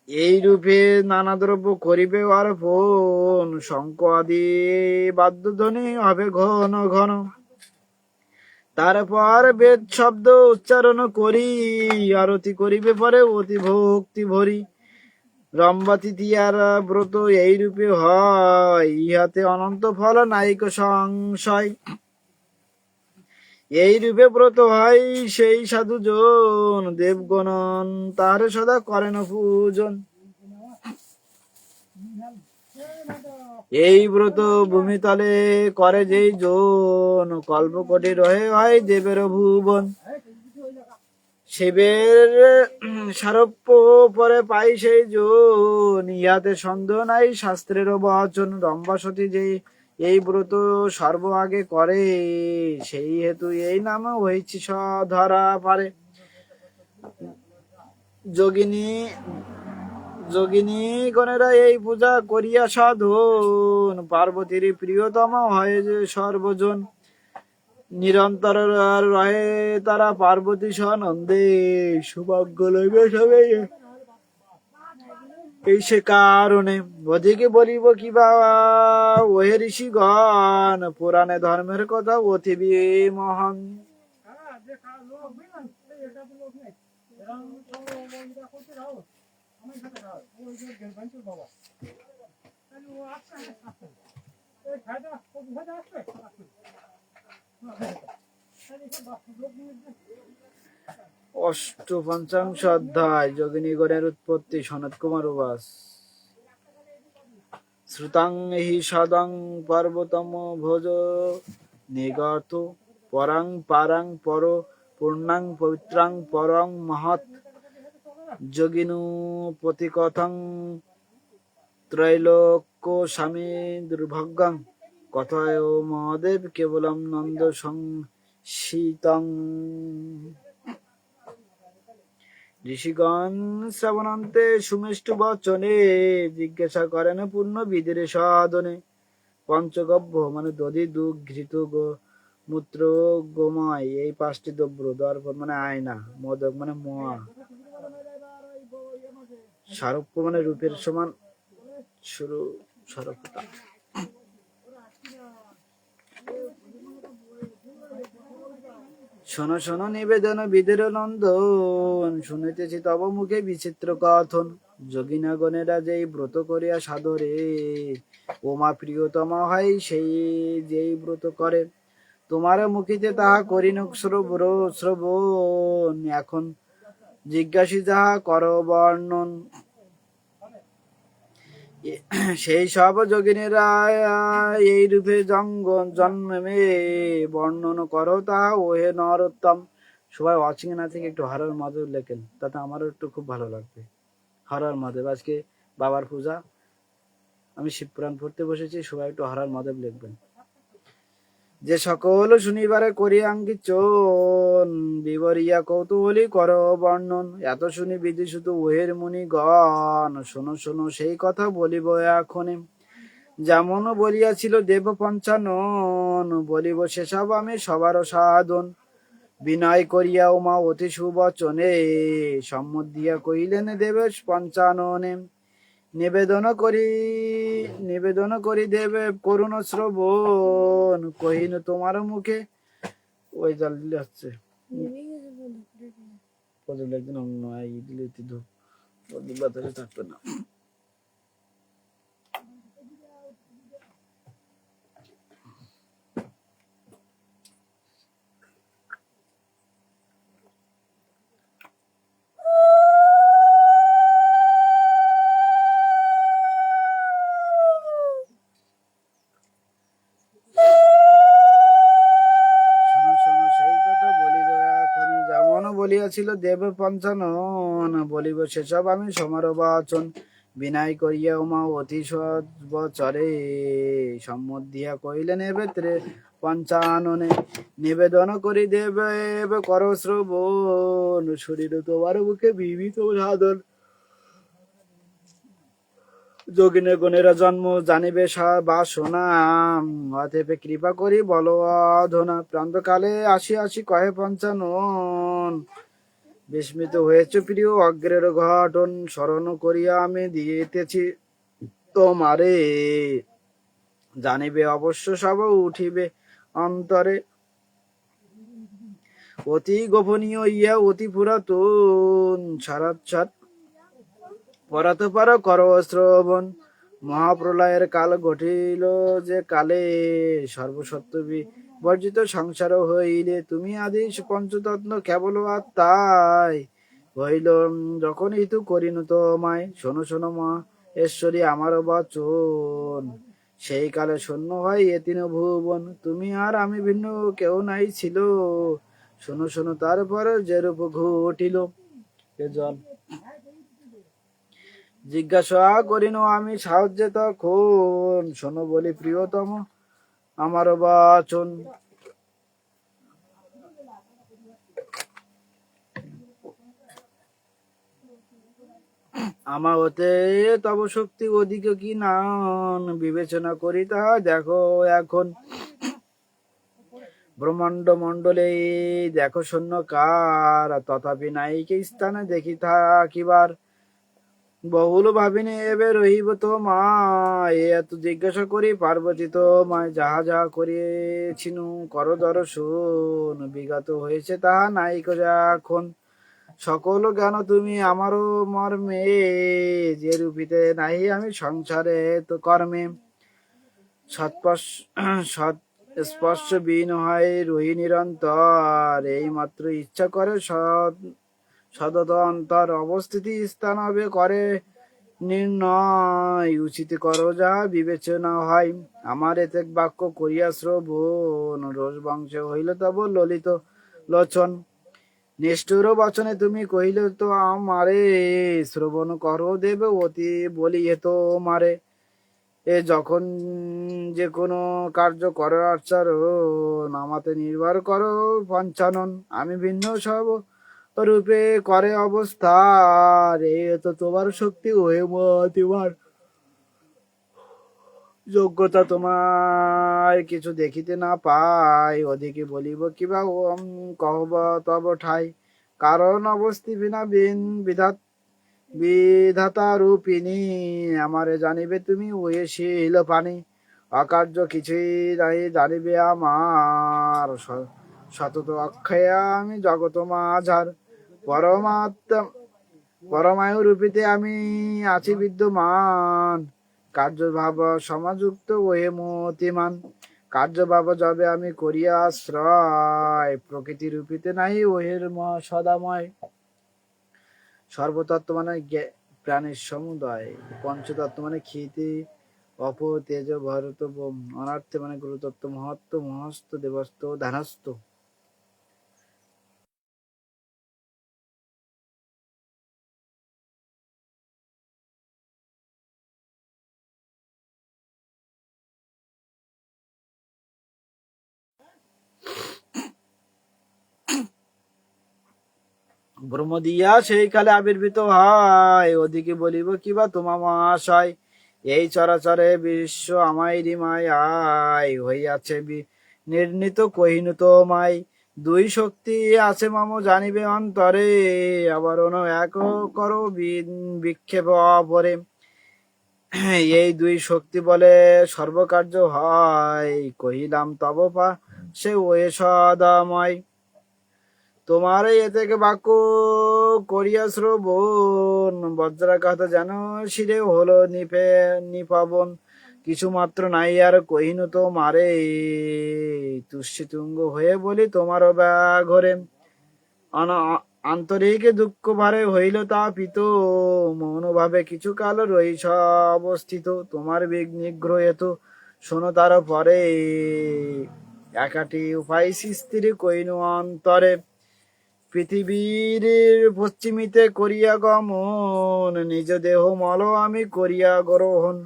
এই রূপে নানা দ্রব্য করিবে অর্পণ, শঙ্খ আদি বাদ্যধ্বনি হবে ঘন ঘন। তারপর বেদ শব্দ উচ্চারণ করি, আরতি করিবে পরে অতি ভক্তি ভরি। রম্বা তৃতীয়ার ব্রত এই রূপে হয়, ইহাতে অনন্ত ফল নাইক সংশয়। এই রূপে ব্রত হয় সেই সাধুজন, দেবগণ তাহারে সদা করেন পূজন। এই ব্রত ভূমিতলে করে যেই জন, কল্পকোটি রহে হয় দেবের ভুবন। শিবের সারপ্য পরে পাই সেই জন, ইহাতে সন্দেহ নাই শাস্ত্রের বচন। রম্বা সতী যেই এই ব্রত সর্ব আগে করে, সেই হেতু এই নাম হয়েছি ধরা পারে। যোগিনী যোগিনী গণেরা এই পূজা করিয়া সাধন, পার্বতীর প্রিয়তম হয় যে সর্বজন। নিরন্তর রহে তারা পার্বতী সনন্দে, সৌভাগ্য লইবে সবে এই সে কারণে। অধিকে বলিব কিবা ওহে ঋষিগণ, পুরাণে ধর্মের কথা অতিবি মহান। অষ্টপঞ্চাংশ অধ্যায়, যোগিনীগণের উৎপত্তি। সনত কুমার উবাস। শ্রুতাং হি সদং পর্বতম ভোজ নিগত, পরাং পারাং পর পূর্ণাং পবিত্রাং পরং মহৎ, যোগিনু প্রতিকথং ত্রৈলোক্য স্বামী দুর্ভাগ্যং, কথায় মহাদেব কেবলম নন্দ সংশীতং। ঋষিগণ শ্রবণান্তে সুমেষ্টু বচনে জিজ্ঞাসা করেন পূর্ণ বিধির সাধনে। পঞ্চগব্য মানে দধি, দুধ, ঘৃত, মূত্র, গোময়, এই 5টি দ্রব্য। দর্পণ মানে আয়না, মোদক মানে মোয়া, সারূপ্য মানে রূপের সমান স্বরূপতা। শোনো শোনো নিবেদন বিধির নন্দন, শুনিতেছি তব মুখে বিচিত্র কথন। যোগিনাগণেরা যেই ব্রত করিয়া সাদরে, ওমা প্রিয়তমা হয় সেই যেই ব্রত করে। তোমার মুখিতে তাহা করিন শ্রবণ, এখন জিজ্ঞাসি যাহা কর বর্ণন। সেই সব যোগিনীরা এই রূপে জন্মে বর্ণন করো তাহা ওহে নরোত্তম। সবাই ওয়াচিং না থেকে একটু হরর মহাদেব লেখেন, তাতে আমারও একটু খুব ভালো লাগবে। হরর মহাদেব, আজকে বাবার পূজা, আমি শিবপুরাণ পড়তে বসেছি, সবাই একটু হরর মহাদেব লিখবেন। যে সকল শুনিবারে করি আঙ্গিচন, বিবরিয়া কৌতূহলী কর বর্ণন। এত শুনি বিধি শুধু ওহের মুনিগণ, শোনো শোনো সেই কথা বলিব এখনে। যেমন বলিয়াছিল দেব পঞ্চানন, বলিব সেসব আমি সবার সাধন। বিনয় করিয়া উমা অতি সুবচনে, সম্মত দিয়া কহিলেন দেব পঞ্চাননে। নিবেদন করি দেবে করুণ শ্রবণ, কহিন তোমার মুখে। ওই জল দিলে হচ্ছে একদিন থাকবে না। বলিয়াছিল দেব পঞ্চানন, বলিব সেসব আমি সমারোবাচন। বিনয় করিয়া উমা অতি সৎবচরে, সম্মত দিয়া কহিলেন এবে পঞ্চাননে। নিবেদন করি দেব কর শ্রবণ, শরীর তোমার মুখে বিবিধ সাধন। যোগিনী গণেরা জন্ম জানিবে বাসনা, অতএব কৃপা করি বল অধনা। প্রান্তকালে আসি আসি কহে পঞ্চানন, বিস্মিত হয়েছে প্রিয় অগ্রের ঘটন। স্মরণ করিয়া আমি দিতেছি তোমারে, জানিবে অবশ্য সব উঠিবে অন্তরে। অতি গোপনীয় ইয়া অতি পুরাতন, সারাৎসার পরাত পার কর শ্রবণ। মহাপ্রলয়ের কাল ঘটিল যে কালে, সর্বসত্য বর্জিত সংসার হইলে। তুমি আদি পঞ্চতত্ন কেবল আত্মাই, হইল যখন ইতু করিন তোমায়। শোনো শোনো মহেশ্বরী আমার বচন, সেই কালে শূন্য হয় এ তিন ভুবন। তুমি আর আমি ভিন্ন কেউ নাই ছিল, শোনো শোনো তারপর যে রূপ ঘটিল। জল জিজ্ঞাসা করিন আমি সাহায্যে তখন, শোনো বলি প্রিয়তম আমার বাচন। আমার হতে তব শক্তি অধিক কি না বিবেচনা করি তাহা দেখো এখন। ব্রহ্মাণ্ড মণ্ডলে দেখো শূন্যকার, তথাপি নাইকে স্থানে দেখি থাকিবার। বহুল ভাবিনি এবে রহিব তো মা, এত জিজ্ঞাসা করি পার্বতী তো মায় যাহা যাহা করিয়েছিনু কর দর্শন, বিগত হয়েছে তাহা নাইক এখন। সকল জ্ঞান তুমি আমারও মর্মে, যে রূপিতে নাই আমি সংসারে তো কর্মে। সৎ স্পর্শ বিহীন হয় রহি নিরন্তর, এই মাত্র ইচ্ছা করে সদতন্তর অবস্থিতি স্থান হবে করে নির্ণয়, উচিত করো যা বিবেচনা হয়। আমার এতে বাক্য করিয়া শ্রবণ, রোষ বংশ হইল তব ললিত লোচন। নিষ্ঠুর বচনে তুমি কহিলে তো আমারে, শ্রবণ করো দেব অতি বলিয়ে তো মারে। এ যখন যে কোনো কার্য করো আচরণ, আমাতে নির্ভর করো পঞ্চানন। আমি ভিন্ন সব রূপে করে অবস্থার, এই তো তোমার শক্তি হয়ে তোমার যোগ্যতা তোমার কিছু দেখিতে না পাই। ওদিকে বলিব কিবা কহব তব ঠাই, কারণ অবস্থি বিনা বিধাতা রূপিনী। আমারে জানিবে তুমি ওয়েশীল পানি, অকার্য কিছুই নাই জানিবে আমার। সতত অক্ষয়া আমি জগত মাঝার, পরমায়ু রূপিতে আমি আছি বিদ্যমান। কার্যভাব সমাযুক্ত ওহে মতিমান, কার্যভাব যবে আমি করিয়া আশ্রয়। প্রকৃতি রূপিতে নাই ওহের সদাময়। সর্বতত্ত্ব মানে প্রাণীর সমুদয়, পঞ্চতত্ত্ব মানে ক্ষিতি অপ তেজ ভরত বোম, অনার্থে মানে গুরুতত্ত্ব মহত্ব মহস্ত দেবস্ত ধানস্থ। ব্রহ্ম দিয়া সেই কালে আবির্ভূত হয়, ওদিকে বলিব কিবা তোমা মহাশয়। এই চরাচরে বিশ্ব আমায় মায়ায় হইয়াছে নির্ণীত কহিনু তোমায়। দুই শক্তি আছে মম জানিবে অন্তরে, আবার অন্য এক করো বিক্ষেপ অপরে। এই দুই শক্তি বলে সর্বকার্য হয়, কহিলাম তব পা সে ওয়ে সদাময়। তোমার এ থেকে বাক্য করিয়া শ্রবণ, বজ্রাঘাত যেন শিরে হলো নিপাবন। কিছু মাত্র নাই আর কহিনু তো মারে, তুষ্টি তুঙ্গ হয়ে বলি তোমার ব্যাঘরে। আন্তরিক দুঃখ ভারে হইল তা পিত, মৌনভাবে কিছু কাল রই অবস্থিত। তোমার নিগ্রহ এত শোনো তার পরে, একাটি উপায় স্থির কইনু অন্তরে। পৃথিবীর পশ্চিমীতে করিয়া গমন, নিজ দেহ মল আমি করিয়া গ্রহণ।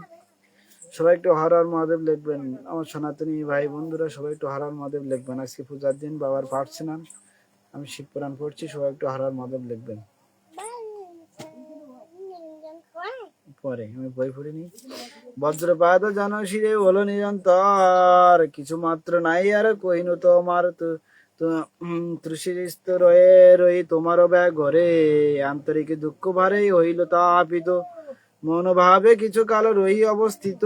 সবাই একটু হর হর মহাদেব লিখবেন। আমার সনাতনী ভাই বন্ধুরা সবাই একটু হর হর মহাদেব লিখবেন। আজকে পূজার দিন, বাবার পাঠ স্নান, আমি শিব পুরাণ পড়ছি, সবাই একটু হর হর মহাদেব লিখবেন। পরে আমি বই পড়িনি। বজ্রপাত জনশিরে হলো নিরন্তর, কিছু মাত্র নাই আর কহিনু তোমার তৃষিরিস্ত রয়ে রই তোমার ঘরে। আন্তরিক দুঃখ ভারে হইল তাপিত, মনোভাবে কিছু কাল রহি অবস্থিত।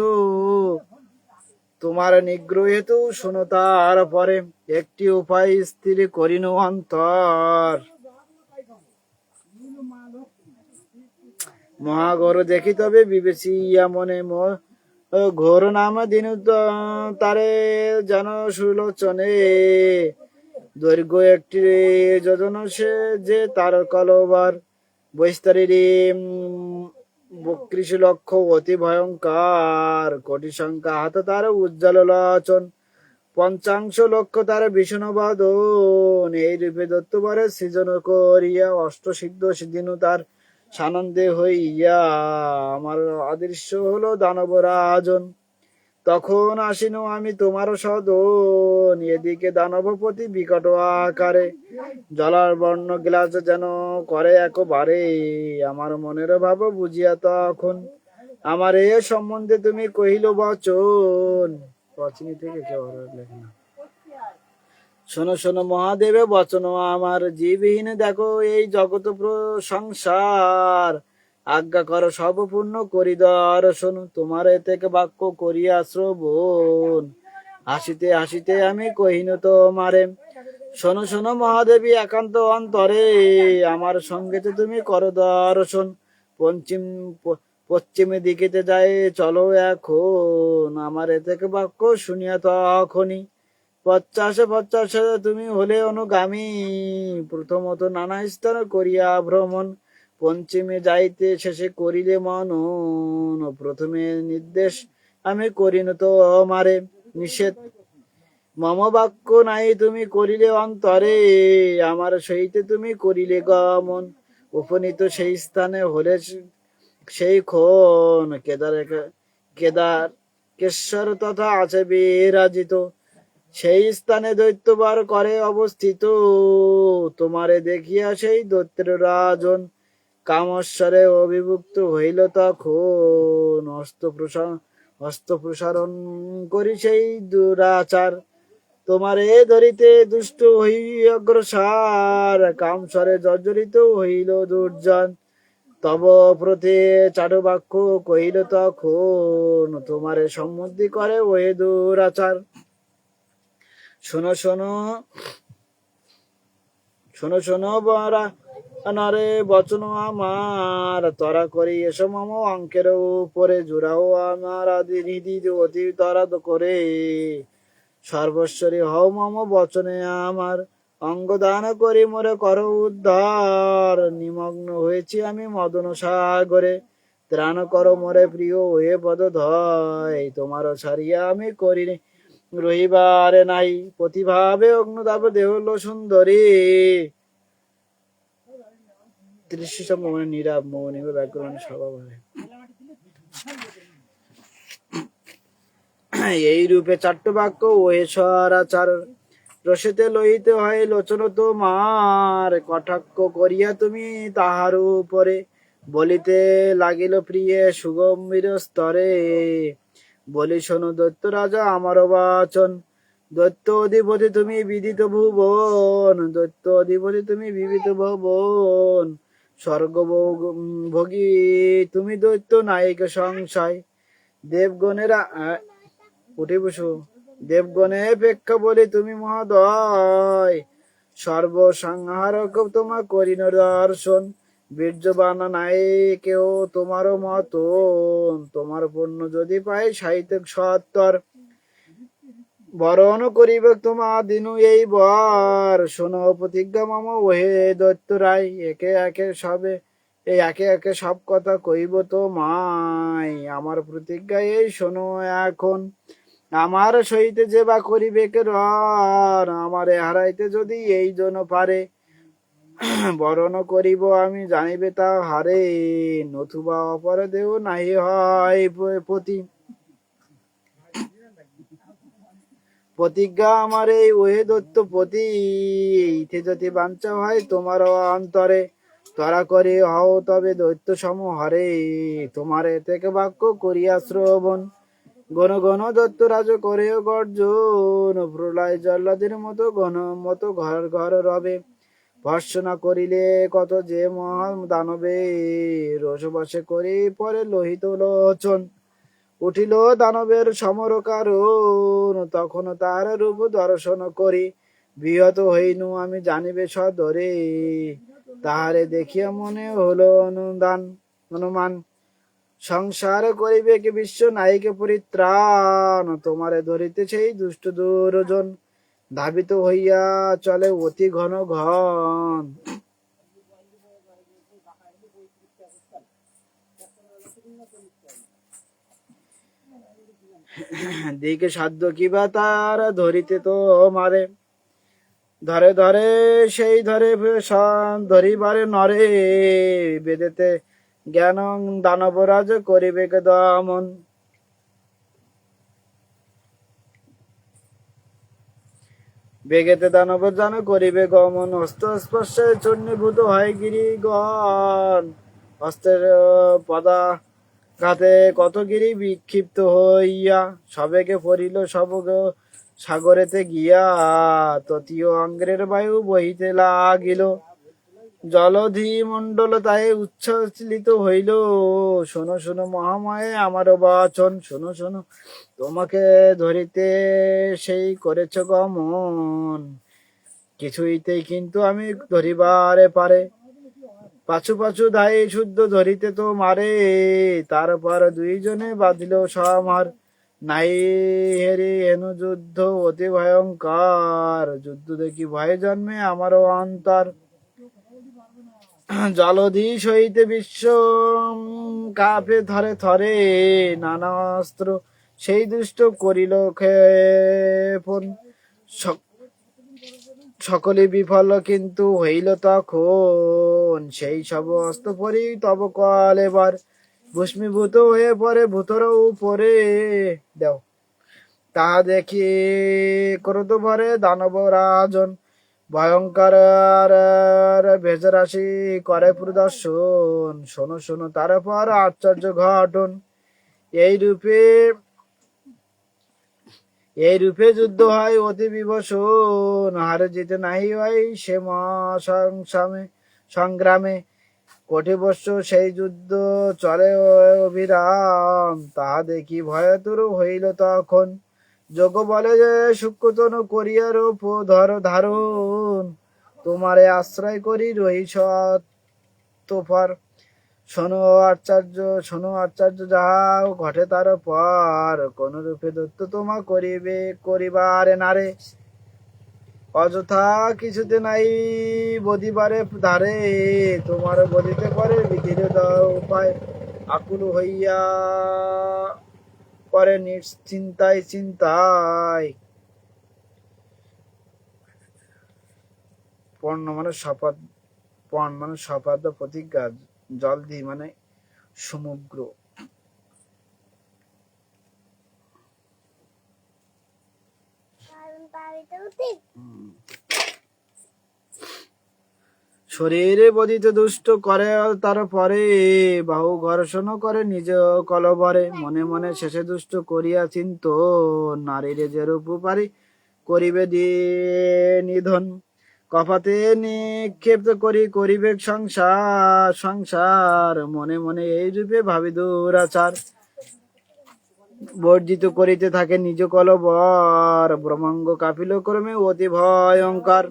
তোমার নিগ্রহ হেতু শোনো তার পরে, একটি উপায় স্থির করিনু অন্তর। মহাঘোর দেখি তবে বিবেচিয়া মনে, ঘোর নাম দিন তারে যেন সুলোচনে। দৈর্ঘ্য একটি যোজন সে যে তার কলবার, বৈস্তারীর বক্রিশ লক্ষ্য অতি ভয়ঙ্কর। কোটি সংখ্যা হাত তার উজ্জ্বল লোচন, পঞ্চাংশ লক্ষ্য তার ভীষণ বাদন। এই রূপে দত্তবরে সৃজন করিয়া অষ্ট সিদ্ধ দিনু তার সানন্দে হইয়া, আমার অদৃশ্য হলো দানব রাজন। তখন আসিনু আমি তোমার সদন, এদিকে দানবপতি বিকট আকারে জলার বর্ণ গ্লাস যেন করে একবারে, আমার মনের ভাব বুঝিয়া তখন আমার এ সম্বন্ধে তুমি কহিল বচন। পশ্চিমী থেকে কেউ লেখে না। শোনো শোনো মহাদেবে বচন আমার, জীবহীন দেখো এই জগত সংসার, আজ্ঞা করো সব পূর্ণ করি দর্শন, তোমার এ থেকে বাক্য করিয়া শ্রবণ, হাসিতে হাসিতে আমি কহিনু তোমারে। শোনো শোনো মহাদেবী একান্ত অন্তরে, আমার সঙ্গেতে তুমি করো দর্শন, পশ্চিমে দিকেতে যায় চলো এখন, আমার এ থেকে বাক্য শুনিয়া তখনই পশ্চাশে পশ্চাশে তুমি হলে অনুগামী, প্রথমত নানা স্থান করিয়া ভ্রমণ, পশ্চিমে যাইতে শেষে করিলে মনন, প্রথমে নির্দেশ আমি করিনু তোমারে নিষেধ, মম বাক্য নাই তুমি করিলে অন্তরে, আমার সহিতে তুমি করিলে গমন, উপনীত সেই স্থানে হলে সেই ক্ষণ, কেদার কেশ্বর তথা আছে বিরাজিত, সেই স্থানে দৈত্যবার করে অবস্থিত, তোমারে দেখিয়া সেই দৈত্যের রাজন কামস্বরে অভিভুক্ত হইল তখন, হস্ত প্রসারণ করি সেই দুরাচার, তোমারে ধরিতে দুষ্ট হই অগ্রসর, কামস্বরে জর্জরিত হইল দুর্জন, তব প্রতি চারুবাক্য কহিল তখন, তোমারে সম্মতি করে ওই দুরাচার। শোনো শোনো শোনো শোনো বরা নরে বচন আমার, তরা করি এসো মম অঙ্কের উপরে, জুড়াও আমার আদি হৃদি অতি তরাদ করে, সর্বস্বরী হও মম বচনে আমার, অঙ্গদান করি মোরে কর উদ্ধার, নিমগ্ন হয়েছি আমি মদন সাগরে, ত্রাণ করো মোরে প্রিয় হয়ে পদধয়, তোমার ছাড়িয়া আমি করি রহিবারে নাই, প্রতিভাবে অগ্নদাব দেহল সুন্দরী, দৃশ্য মনে নীরব মৌনী ব্যাকরণ স্বভাব হয়। এই রূপে চাট্ট বাক্য ওহে সরাচার, রসেতে লইতে হয় লোচন তোমার, কটাক্ষ করিয়া তুমি তাহার উপরে, বলিতে লাগিল প্রিয়ে সুগম্ভীর স্তরে, বলি শোনো দৈত্য রাজা আমার বাচন, দৈত্য অধিপতি তুমি বিদিত ভুবন, দৈত্য অধিপতি তুমি বিবিত ভুবন, স্বর্গ ভোগী তুমি দৈত্য নায়িক সংশয়, দেবগণেরা উঠে বসু, দেবগণে পেক্ষা বলি তুমি মহোদয়, সর্বসংহারক তোমার করিন দর্শন, বীর্যবান নাই কেউ তোমারও মতন, তোমার পূর্ণ যদি পাই সাহিত্য সত্তর, বরণ করিবে তোমার দিনু এই বর, শোনো প্রতিজ্ঞা মম ওহে দৈত্য রায়, একে একে সব কথা কইব তোমায়, আমার প্রতিজ্ঞা এই শোনো এখন, আমার সহিতে যে বা করিবে কে রর, আমারে হারাইতে যদি এই জন পারে, বরণ করিব আমি জানিবে তা হারে, নতুবা অপর দেহ নাহি হয় পতি, প্রতিজ্ঞা আমার এই ওহে দত্ত পতি, ইথে যদি বাঞ্ছা হয় তোমার অন্তরে, তরা করে হও তবে দৈত্য সম হরে, তোমার এ থেকে বাক্য করিয়া শ্রবণ, গণ গণ দত্ত রাজ করে গর্জন, প্রলয় জল্লাদের মতো ঘর ঘর রবে, ভর্সনা করিলে কত যে মহা দানবে, রসবশে করি পরে লোহিত লোচন, উঠিল দানবের সমর কারণ, তখন তার রূপ দর্শন করি, বিহত হইনু আমি জানিবে সদরে, তাহারে দেখিয়া মনে হলো অনুমান, সংসার করিবে কি বিশ্ব নায়িকে পরিত্রাণ, তোমারে ধরিতে সেই দুষ্ট দুর্জন, ধাবিত হইয়া চলে অতি ঘন ঘন, দিকে সাধ্য কিবা তার ধরিতে তো মারে, ধরে ধরে সেই ধরে ধরিবারে নরে, বেদেতে জ্ঞান দানবরাজ করিবে দমন, বেগেতে দানবের জান করিবে গমন, হস্ত স্পর্শে চূর্ণীভূত হয় গিরিগণ। হস্তের পদাঘাতে কত গিরি বিক্ষিপ্ত হইয়া, সবেগে পড়িল সবগ সাগরেতে গিয়া। ততীয় অঙ্গের বায়ু বহিতে লাগিল, জলধি মণ্ডল তাই উচ্ছ্বসিত হইল। শোনো শোনো মহামায়ে আমার বচন, শোনো শোনো তোমাকে ধরিতে সেই করেছ গমন। কিছুইতেই কিন্তু আমি ধরিবারে পারে, পাছু পাছু ধাই শুদ্ধ ধরিতে তো মারে। তারপর দুইজনে বাঁধিল সমার, নাই হেরি হেনু যুদ্ধ অতি ভয়ঙ্কর। যুদ্ধ দেখি ভয় জন্মে আমারও অন্তর, জলধি সহিতে বিশ্ব কাঁপে থরে থরে। নানা অস্ত্র সেই দুষ্ট করিল ক্ষেপণ, সকলে বিফল কিন্তু হইল তখন। সেই সব অস্ত্র পরি তব কলেবার, ভস্মীভূত হয়ে পড়ে ভূতর উপরে। দেও তাহা দেখি ক্রোধ ভরে দানব রাজন, ভয়ঙ্কর ভেজরাশি করে প্রদর্শন। শোনো শোনো তারপর আশ্চর্য ঘটন, এই রূপে যুদ্ধ হয় অতি বিভীষণ। হারে জিতে নাহি হয় সে সংগ্রামে, কোটি বৎসর সেই যুদ্ধ চলে অবিরাম। তাহা দেখি ভয়তুর হইল তখন, যোগ বলে যে সূক্ষ্মতনু করিয়া রূপ ধারণ। তোমারে আশ্রয় করি রহি সত্তপর, শোনো আশ্চর্য যাহা ঘটে তার পর। কোন রূপে দত্ত তোমা করিবারে নারে, অযথা কিছুতে নাই বদিবারে ধারে। তোমার বদিতে পারে বিধির উপায়, আকুল হইয়া পরে নিশ্চিন্তায় চিন্তায়। পণ্য মানে শপথ, পণ মানে শপথ প্রতিজ্ঞা, জলধি মানে সমুদ্র। শরীরে বদিত দুষ্ট করে, তারপরে বাহু ঘর্ষণ করে নিজ কলবরে। মনে মনে শেষে দুষ্ট করিয়া চিন্ত, নারীরে যেরূপ পারি করিবে নিধন। কপাতে নিক্ষেপ করিবে সংসার, মনে মনে এই রূপে ভাবি দুরাচার। বর্জিত করিতে থাকে নিজ কলবর, ব্রহ্মাঙ্গ কাপিল ক্রমে অতি ভয়ঙ্কর।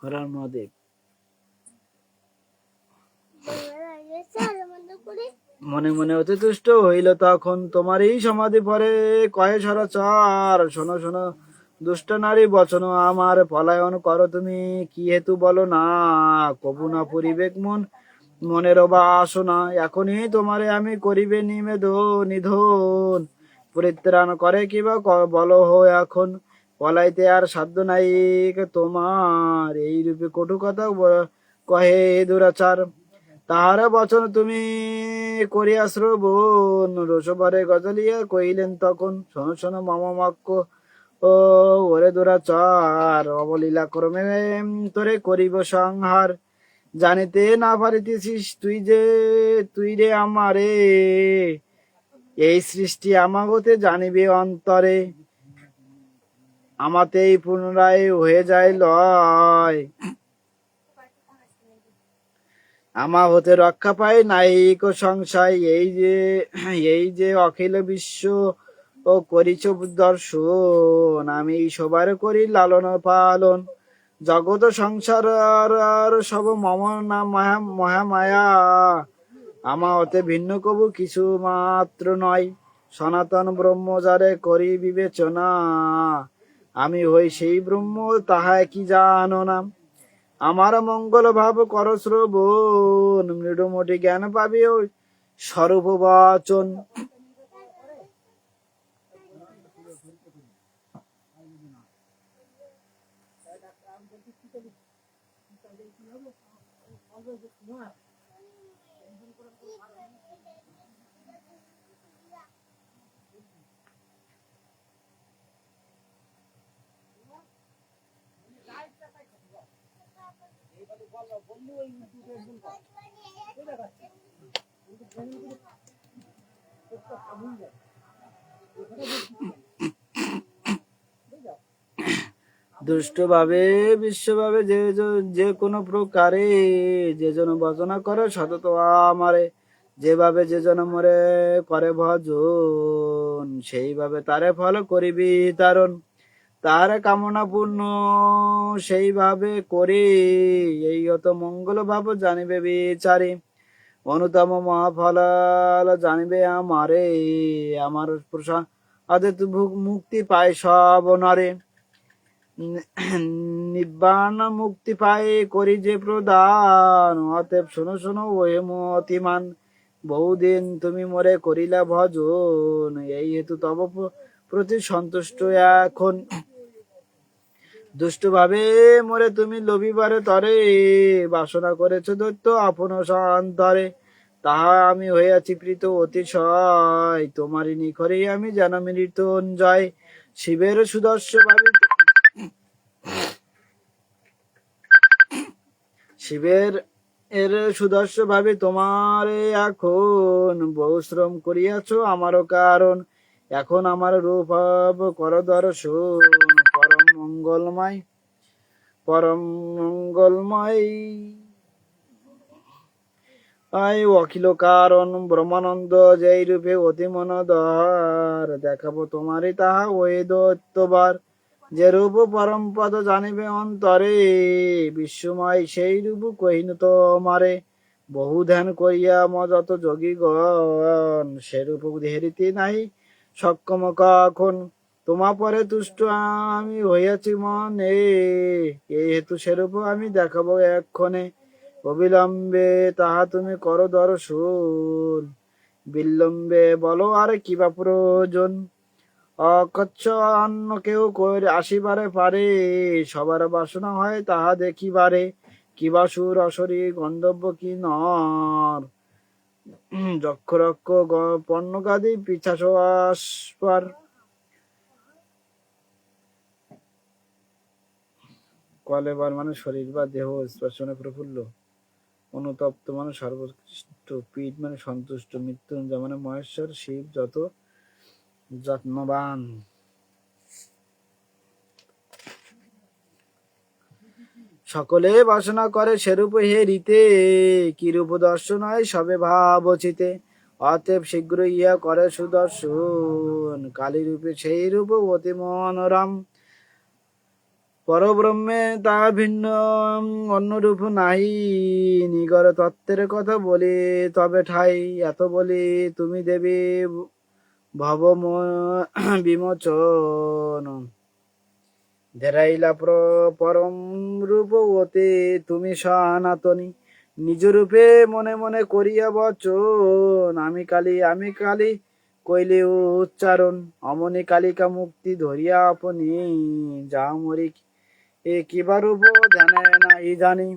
হরার মহাদেব। মনে মনে অতি তুষ্ট হইল তখন, তোমারই সমাধি পরে কয়ে সরচর। শোনো শোনো দুষ্ট নারী বচন আমার, পলায়ন করো তুমি কি হেতু বলো না। কবু না পরিবেক মনের বাসনা, এখনই তোমারে আমি করিবে নিধন। পরিত্রাণ করে কিবা বলো হো এখন, পলাইতে আর সাধ্য নাই তোমার। এই রূপে কটু কথা কহে দুরাচার, তাহার বচন তুমি করিয়া শ্রবণ। রসবরে গজলিয়া কহিলেন তখন, শোনো শোনো মামা মাক্য ও ওরে দুরাচার। অবলীলা ক্রমে তোরে করিব সংহার, জানিতে না পারিতেছিস তুই রে আমারে। এই সৃষ্টি আমাগতে জানিবে অন্তরে, আমাতেই পুনরায় হয়ে যায় লয়। আমা হতে রক্ষা পায় নাইক সংশয়, এই যে অখিল বিশ্ব ও করিছ দর্শন। আমি সবার করি লালন পালন, জগৎ সংসার সব মম না মহামায়া। আমা হতে ভিন্ন কবু কিছু মাত্র নয়, সনাতন ব্রহ্ম যারে করি বিবেচনা। আমি হই সেই ব্রহ্ম তাহা কি জানো না, আমার মঙ্গল ভাব কর শ্রবণ। মৃডুমটি জ্ঞান পাবি ও স্বরূপ বচন। দুষ্টভাবে বিশ্বভাবে যে কোনো প্রকারে যে জন ভজনা করে সতত আমারে, যেভাবে যে জন মরে করে ভজন, সেইভাবে তারে ফল করিবি তারণ। তার কামনা পূর্ণ সেইভাবে করি, এই হত মঙ্গল ভাব জানিবে বিচারি। অনুতম মহাফল জানিবে আমারে, আমার প্রসাদে মুক্তি পায় সব নরে। নিব্বাণ মুক্তি পায় করি যে প্রদান, অতএব শোনো শোনো ওহে মতিমান। বহুদিন তুমি মোরে করিলা ভজন, এই হেতু তব প্রতি সন্তুষ্ট এখন। দুষ্টভাবে মোরে তুমি লোভিবারে তরে, বাসনা করেছ দৈত্য আপন সন্তরে। তাহা আমি হইয়াছি প্রীত অতিশয়, তোমারই নিখরেই আমি যেন মৃত্যুঞ্জয়। শিবের সুদর্শন ভাবি শিবের সুদর্শন ভাবি তোমারে এখন, বহু শ্রম করিয়াছ আমারও কারণ। এখন আমার রূপ কর দর্শন, পরম মঙ্গলময় পরম মঙ্গলময় অখিল কারণ। ব্রহ্মানন্দ যেই রূপে অতি মনোদর, দেখাবো তোমারই তাহা ওই দৈত্যবার। যে রূপ পরম পদ জানিবে অন্তরে, বিশ্বময় সেই রূপ কহিনু তোমারে। বহু ধ্যান করিয়া মজত যোগীগণ, সে রূপ ধেরিতে নাই সক্ষম কখন। তোমা পরে তুষ্ট আমি হইয়াছি মনে, এই হেতু সেরূপ আমি দেখাবো এক্ষণে। অবিলম্বে তাহা তুমি করো দর্শন, বিলম্বে বলো আর কিবা প্রয়োজন। অকচ্ছ অন্য কেউ আসিবারে পারে, সবার বাসনা হয় তাহা দেখিবারে। কিবা সুর অসরি গন্ধব্য কি নর, যক্ষ রক্ষ পর্ণগাদি পিছাস আসপার। কলেবার মানে শরীর বা দেহ স্পর্শনে প্রফুল্ল, অনুতপ্ত মানে সর্বোৎকৃষ্ট, পীঠ মানে সন্তুষ্ট, মৃত্যুঞ্জয় মানে মহেশ্বর শিব যত যত্নবান। সকলে বাসনা করে সেরূপ হেরিতে, কিরূপ দর্শন হয় সবে ভাবচিতে। অতএব শীঘ্র ইয়া করে সুদর্শন, কালী রূপে সেই রূপ অতি মনোরম। পরব্রহ্মে তাহা ভিন্ন অন্য রূপ নাহি, নিগর তত্ত্বের কথা বলি তবে ঠাই। এত বলি তুমি দেবী ভব বিমোচন, ধেরাইলা পরম রূপ অতি তুমি সনাতনী। নিজ রূপে মনে মনে করিয়া বচন, আমি কালী কইলে উচ্চারণ। অমনি কালিকা মুক্তি ধরিয়া আপনি, যা মরি কিবা রূপ ধ্যানে নাই জানি।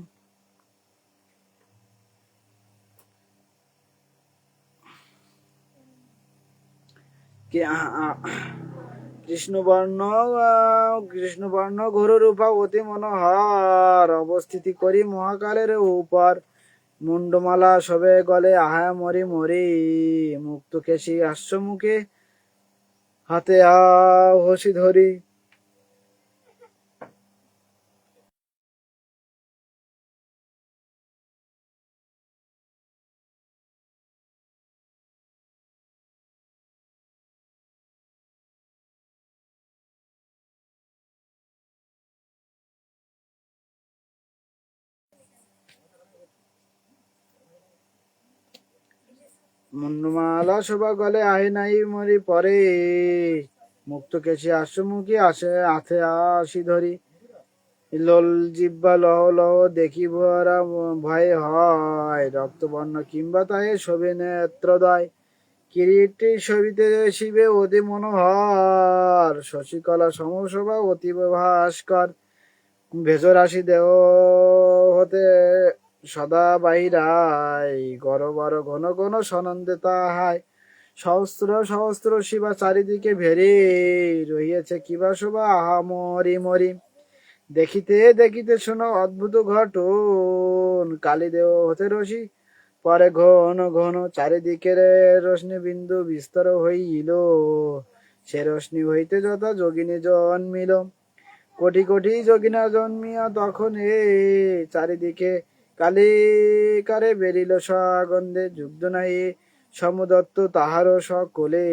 কৃষ্ণবর্ণ ঘোর রূপা অতি মনোহর, অবস্থিতি করি মহাকালের উপর। মুন্ডমালা সবে গলে আহা মরি মরি, মুক্ত কেশি হাস্য মুখে হাতে হসি ধরি। মুন্ডমালা শোভা গলে আহে নাই মরি পরে, মুক্ত কেশি হাস্যমুখী আসে হাতে আসি ধরি। লোল জিব্বা লহ লহ দেখিব ভয়ে হয়, রক্তবর্ণ কিংবা তাহে শোভে নেত্রদয়। কিরীটি শোভিতে শিবে অতি মনোহর, শশিকলা সমশোভা অতীব ভাস্কর। ভেজর আসি দেহ হতে সদা বাহিরায় গরবার ঘন ঘন সনন্দে তাহায় সহস্র সহস্র শিবা চারিদিকে ভেরি রহিয়াছে কিবা শোভা আহা মরি মরি দেখিতে দেখিতে শোনো অদ্ভুত ঘটন কালী দেহ হতে রসি পরে ঘন ঘন চারিদিকের রশ্মি বিন্দু বিস্তর হইল সে রশ্মি হইতে যথা যোগিনী জন্মিল কোটি কোটি যোগিনা জন্মিয়া তখন চারিদিকে কালিকারে বেরিল স্বগন্ধে যুগ্ধ নাই সমদত্ত তাহার সকলে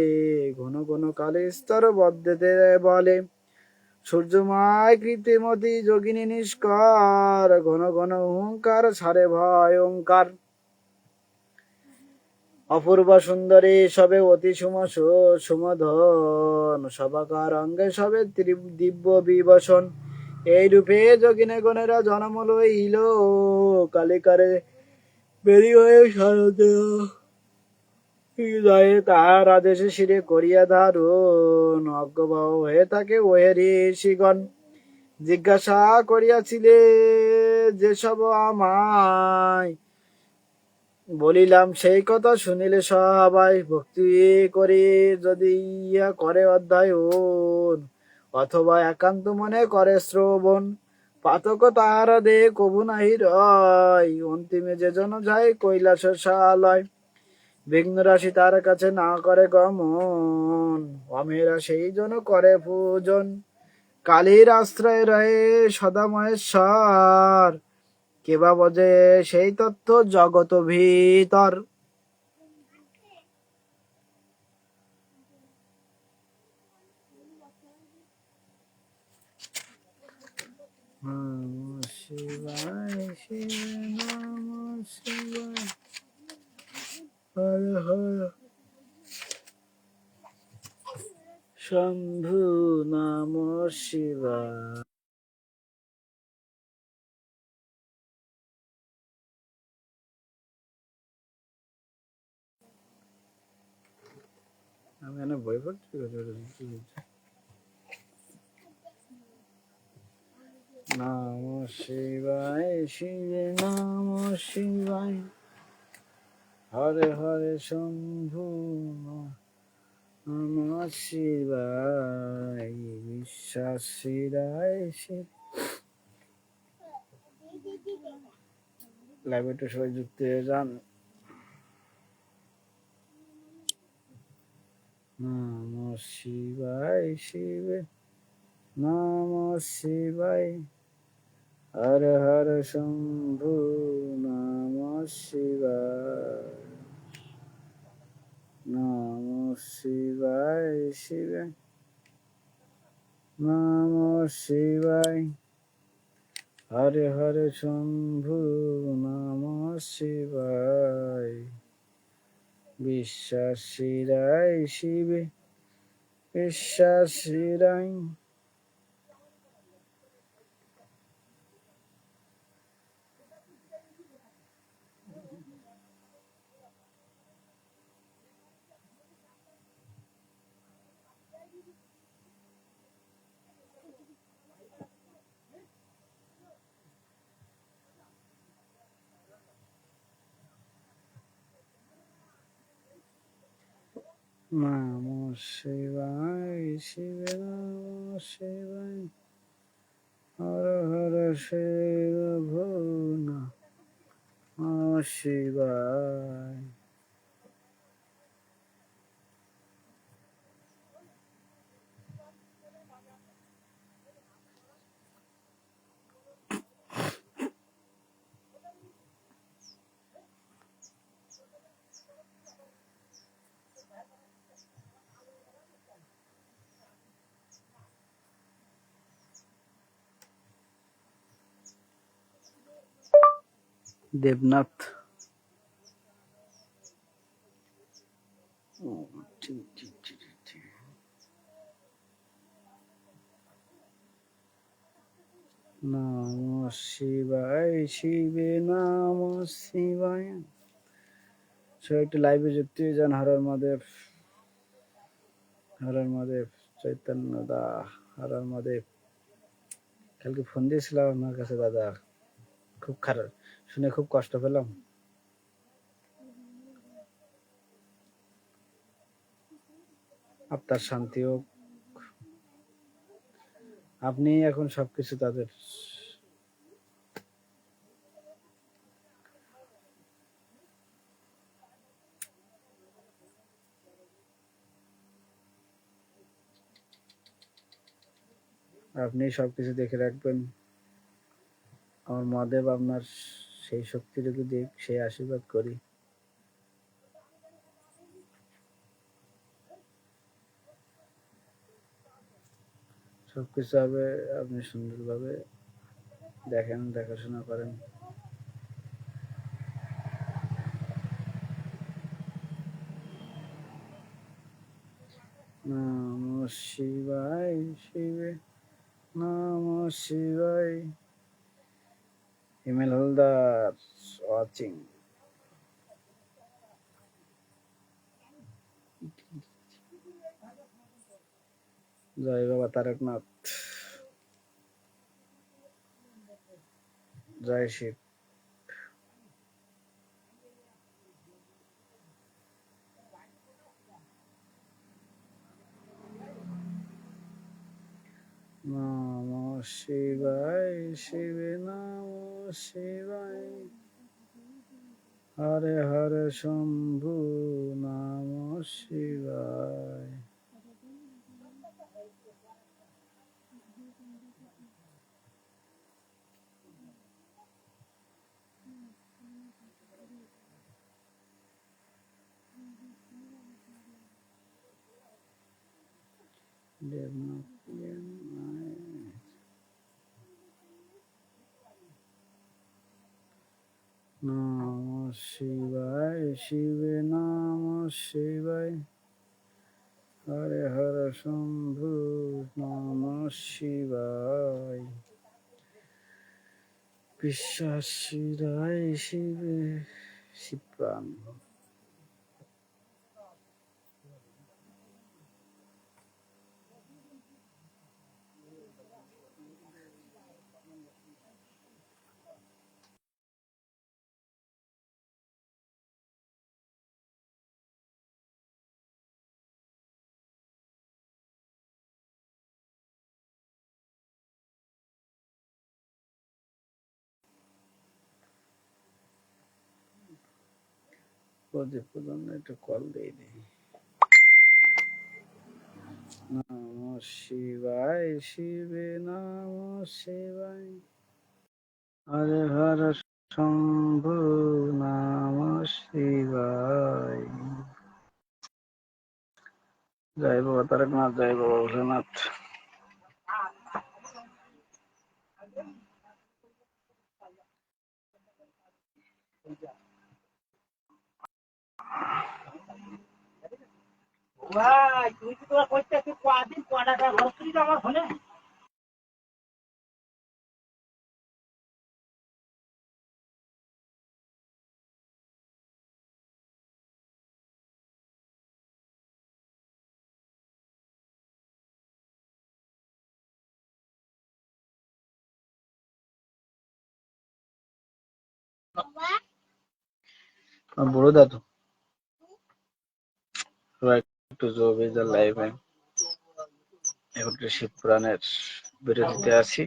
ঘন ঘন কালে স্তর বদ্ধতে বলে সূর্যময় কৃতিমতী যোগিনী নিষ্কর ঘন ঘন হুঙ্কার ছাড়ে ভয়ঙ্কার অপূর্ব সুন্দরী সবে অতি সুমধন সবাকার অঙ্গে সবে দিব্য বিবসন এই রূপে যোগিনে গণেরা জন্ম লইল কালিকারে বেরি হয়ে শারদেয় হৃদয়ে তাহার আদেশে শিরে করিয়া ধারণ অজ্ঞবাহ হয়ে থাকে ওহে ঋষিগণ জিজ্ঞাসা করিয়াছিলে যেসব আমায় বলিলাম সেই কথা শুনিলে সবাই ভক্তি করি যদি ইয়া করে অধ্যয়ন অথবা একান্ত মনে করে শ্রবণ পাতক তাহারা দে কবু নাহি রয় অন্তিমে যে জন যায় কৈলাস শালয় বিঘ্ন রাশি তার কাছে না করে গমন অমেরা সেই জন করে পূজন কালীর আশ্রয় রয়ে সদা মহেশ্বর কেবা বজে সেই তত্ত্ব জগত ভিতর শিবায় শিব নম শিবায় হর হর শম্ভু নম শিবায় আমি এনে বই পড়ছি নম শিবায় শিব নম শিবায় হরে হরে শম্ভু নম শিবায় বিশ্বাস শিরায় শিব লাইভে একটু সবাই যুক্ত হয়ে যান নম শিবায় শিবে নম শিবায় হর হর শম্ভু নম শিবায় নম শিবায় শিবে নম শিবায় হরে হরে শম্ভু নম শিবায় বিশ্বাস শিরায় শিবে বিশ্বাস শিরায় নম শিবায় শিব নম শিবায় হর হর শিব নম শিবায় দেবনাথ ঠিক ঠিক ঠিক ঠিক নম শিবায় শিবে নম শিবায় সবাই একটু লাইভে যুক্ত হয়ে যান হরর মহাদেব চৈতন্য দা হরর মহাদেব কালকে ফোন দিয়েছিলাম আপনার কাছে দাদা, খুব খারাপ শুনে খুব কষ্ট পেলাম। আপনার শান্তি হোক। আপনি এখন সবকিছু তাদের। আপনি সবকিছু দেখে রাখবেন। আমার মহাদেব আপনার সেই শক্তিটুকু দিক, সেই আশীর্বাদ করি। সবকিছু হবে, আপনি সুন্দরভাবে দেখেন, দেখাশোনা করেন। নমঃ শিবায় শিবে, নমঃ শিবায়। হিমেল হলদার ওয়াচিং। জয় বাবা তারকনাথ, জয় শিব। নমঃ শিবায় শিবে, নমঃ শিবায়। হরে হরে শম্ভু, নমঃ শিবায়। নমঃ শিবায় শিবে, নমঃ শিবায়। হরে হরে শম্ভু, নমঃ শিবায়। বিশ্বাস শিরায় শিবে, শিবপ্রাণ। প্রদীপ প্রদান একটা কল দিয়ে দিই। নমঃ শিবায় শিবে, নমঃ শিবায়। হরে হরে শম্ভু, নমঃ শিবায়। জয় বাবা তারকনাথ, জয় বাবা ভোলানাথ। ভাই তুই কি তোরা করতে তুই কদিন কটাটা ঘর তুই তো আমার ফোনে বড় দাদু একটু জোবিদার লাইভে এখন শিব পুরাণের বিরতিতে আছি।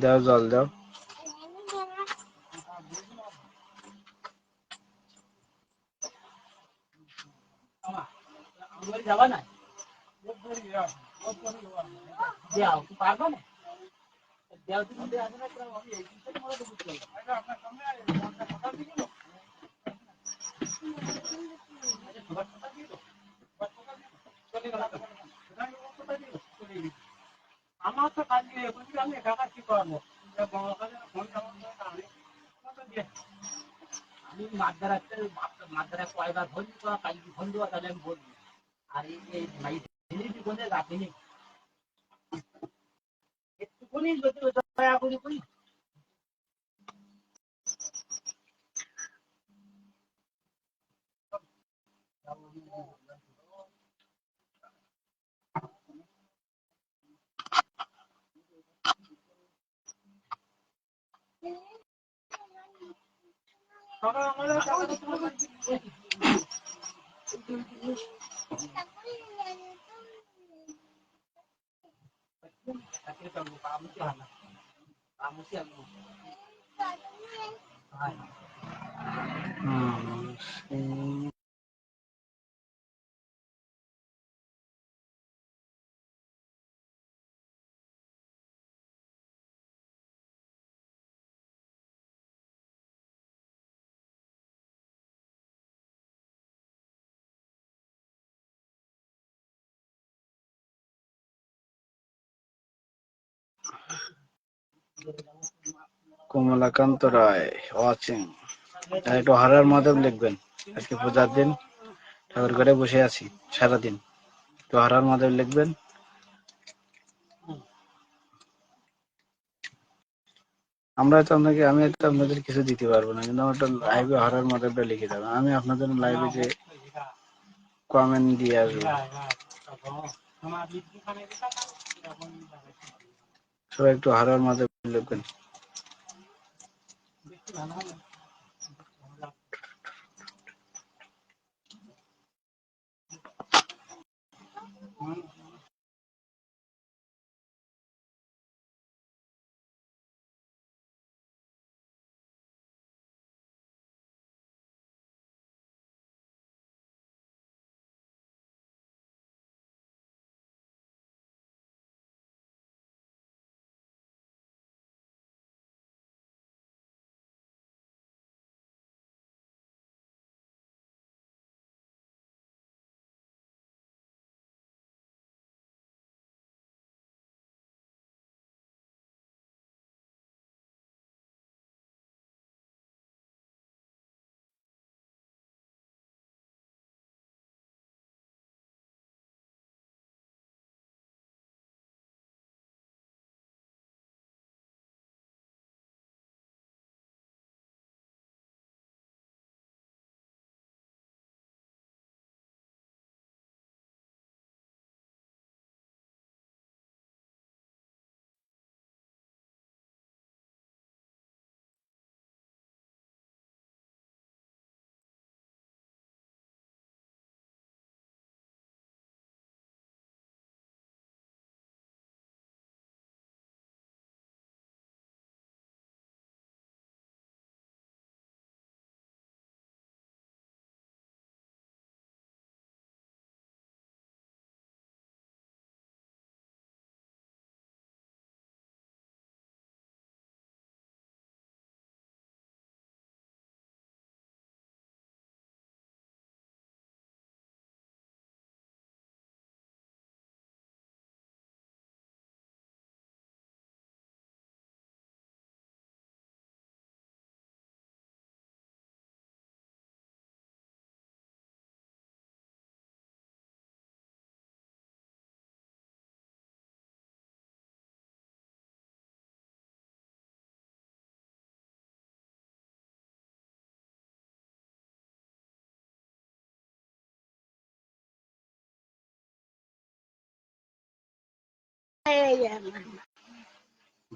দাও জল দাও। যাবা না দেও তুই পারবা না দেও তুই মধ্যে আসে না আমি এই জিনিসটা মনে তো বুঝতে পারলাম আপনার সামনে কথা দিয়ে গেল কথা দিয়ে তো চলে গেল আমার তো কাজ নেই বুঝলি আমি একা কি করবো বড় কাজে ফোন আমি মাদ্রাস মাদ্রাস কয়বার ফোন দিবা কালকে ফোন দিবা তাহলে আমি বলবো আর এই ভাই কোনে রাখিনি একটুখানি যদি দয়া করে কমলাকান্ত রায় ওয়াচিং। একটু হরর মাধব লিখবেন। আজকে পূজার দিন, ঠাকুর ঘরে বসে আছি সারাদিন, একটু হরর মাধব লিখবেন। আমি তো আপনাদের কিছু দিতে পারবো না, কিন্তু আমার লাইভে হরর মাধবটা লিখে দেবেন। আমি আপনাদের লাইভে যে কমেন্ট দিয়ে আসবো। সবাই একটু হরর মাধব লিখবেন।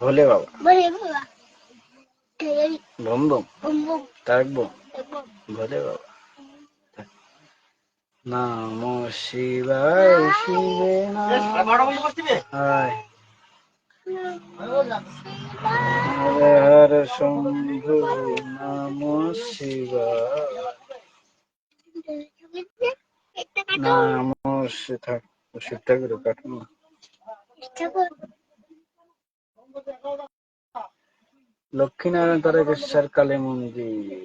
ভোলে বাবা, বম বম, তাক বম, ভোলে বাবা। নমো শিবায় শিবে হায়, হরে হর শম্ভু নমো শিবায় নমো থাক শিব ঠাকুর কাটুন। লক্ষ্মীনারায়ণ তারকেশ্বর কালী মন্দির।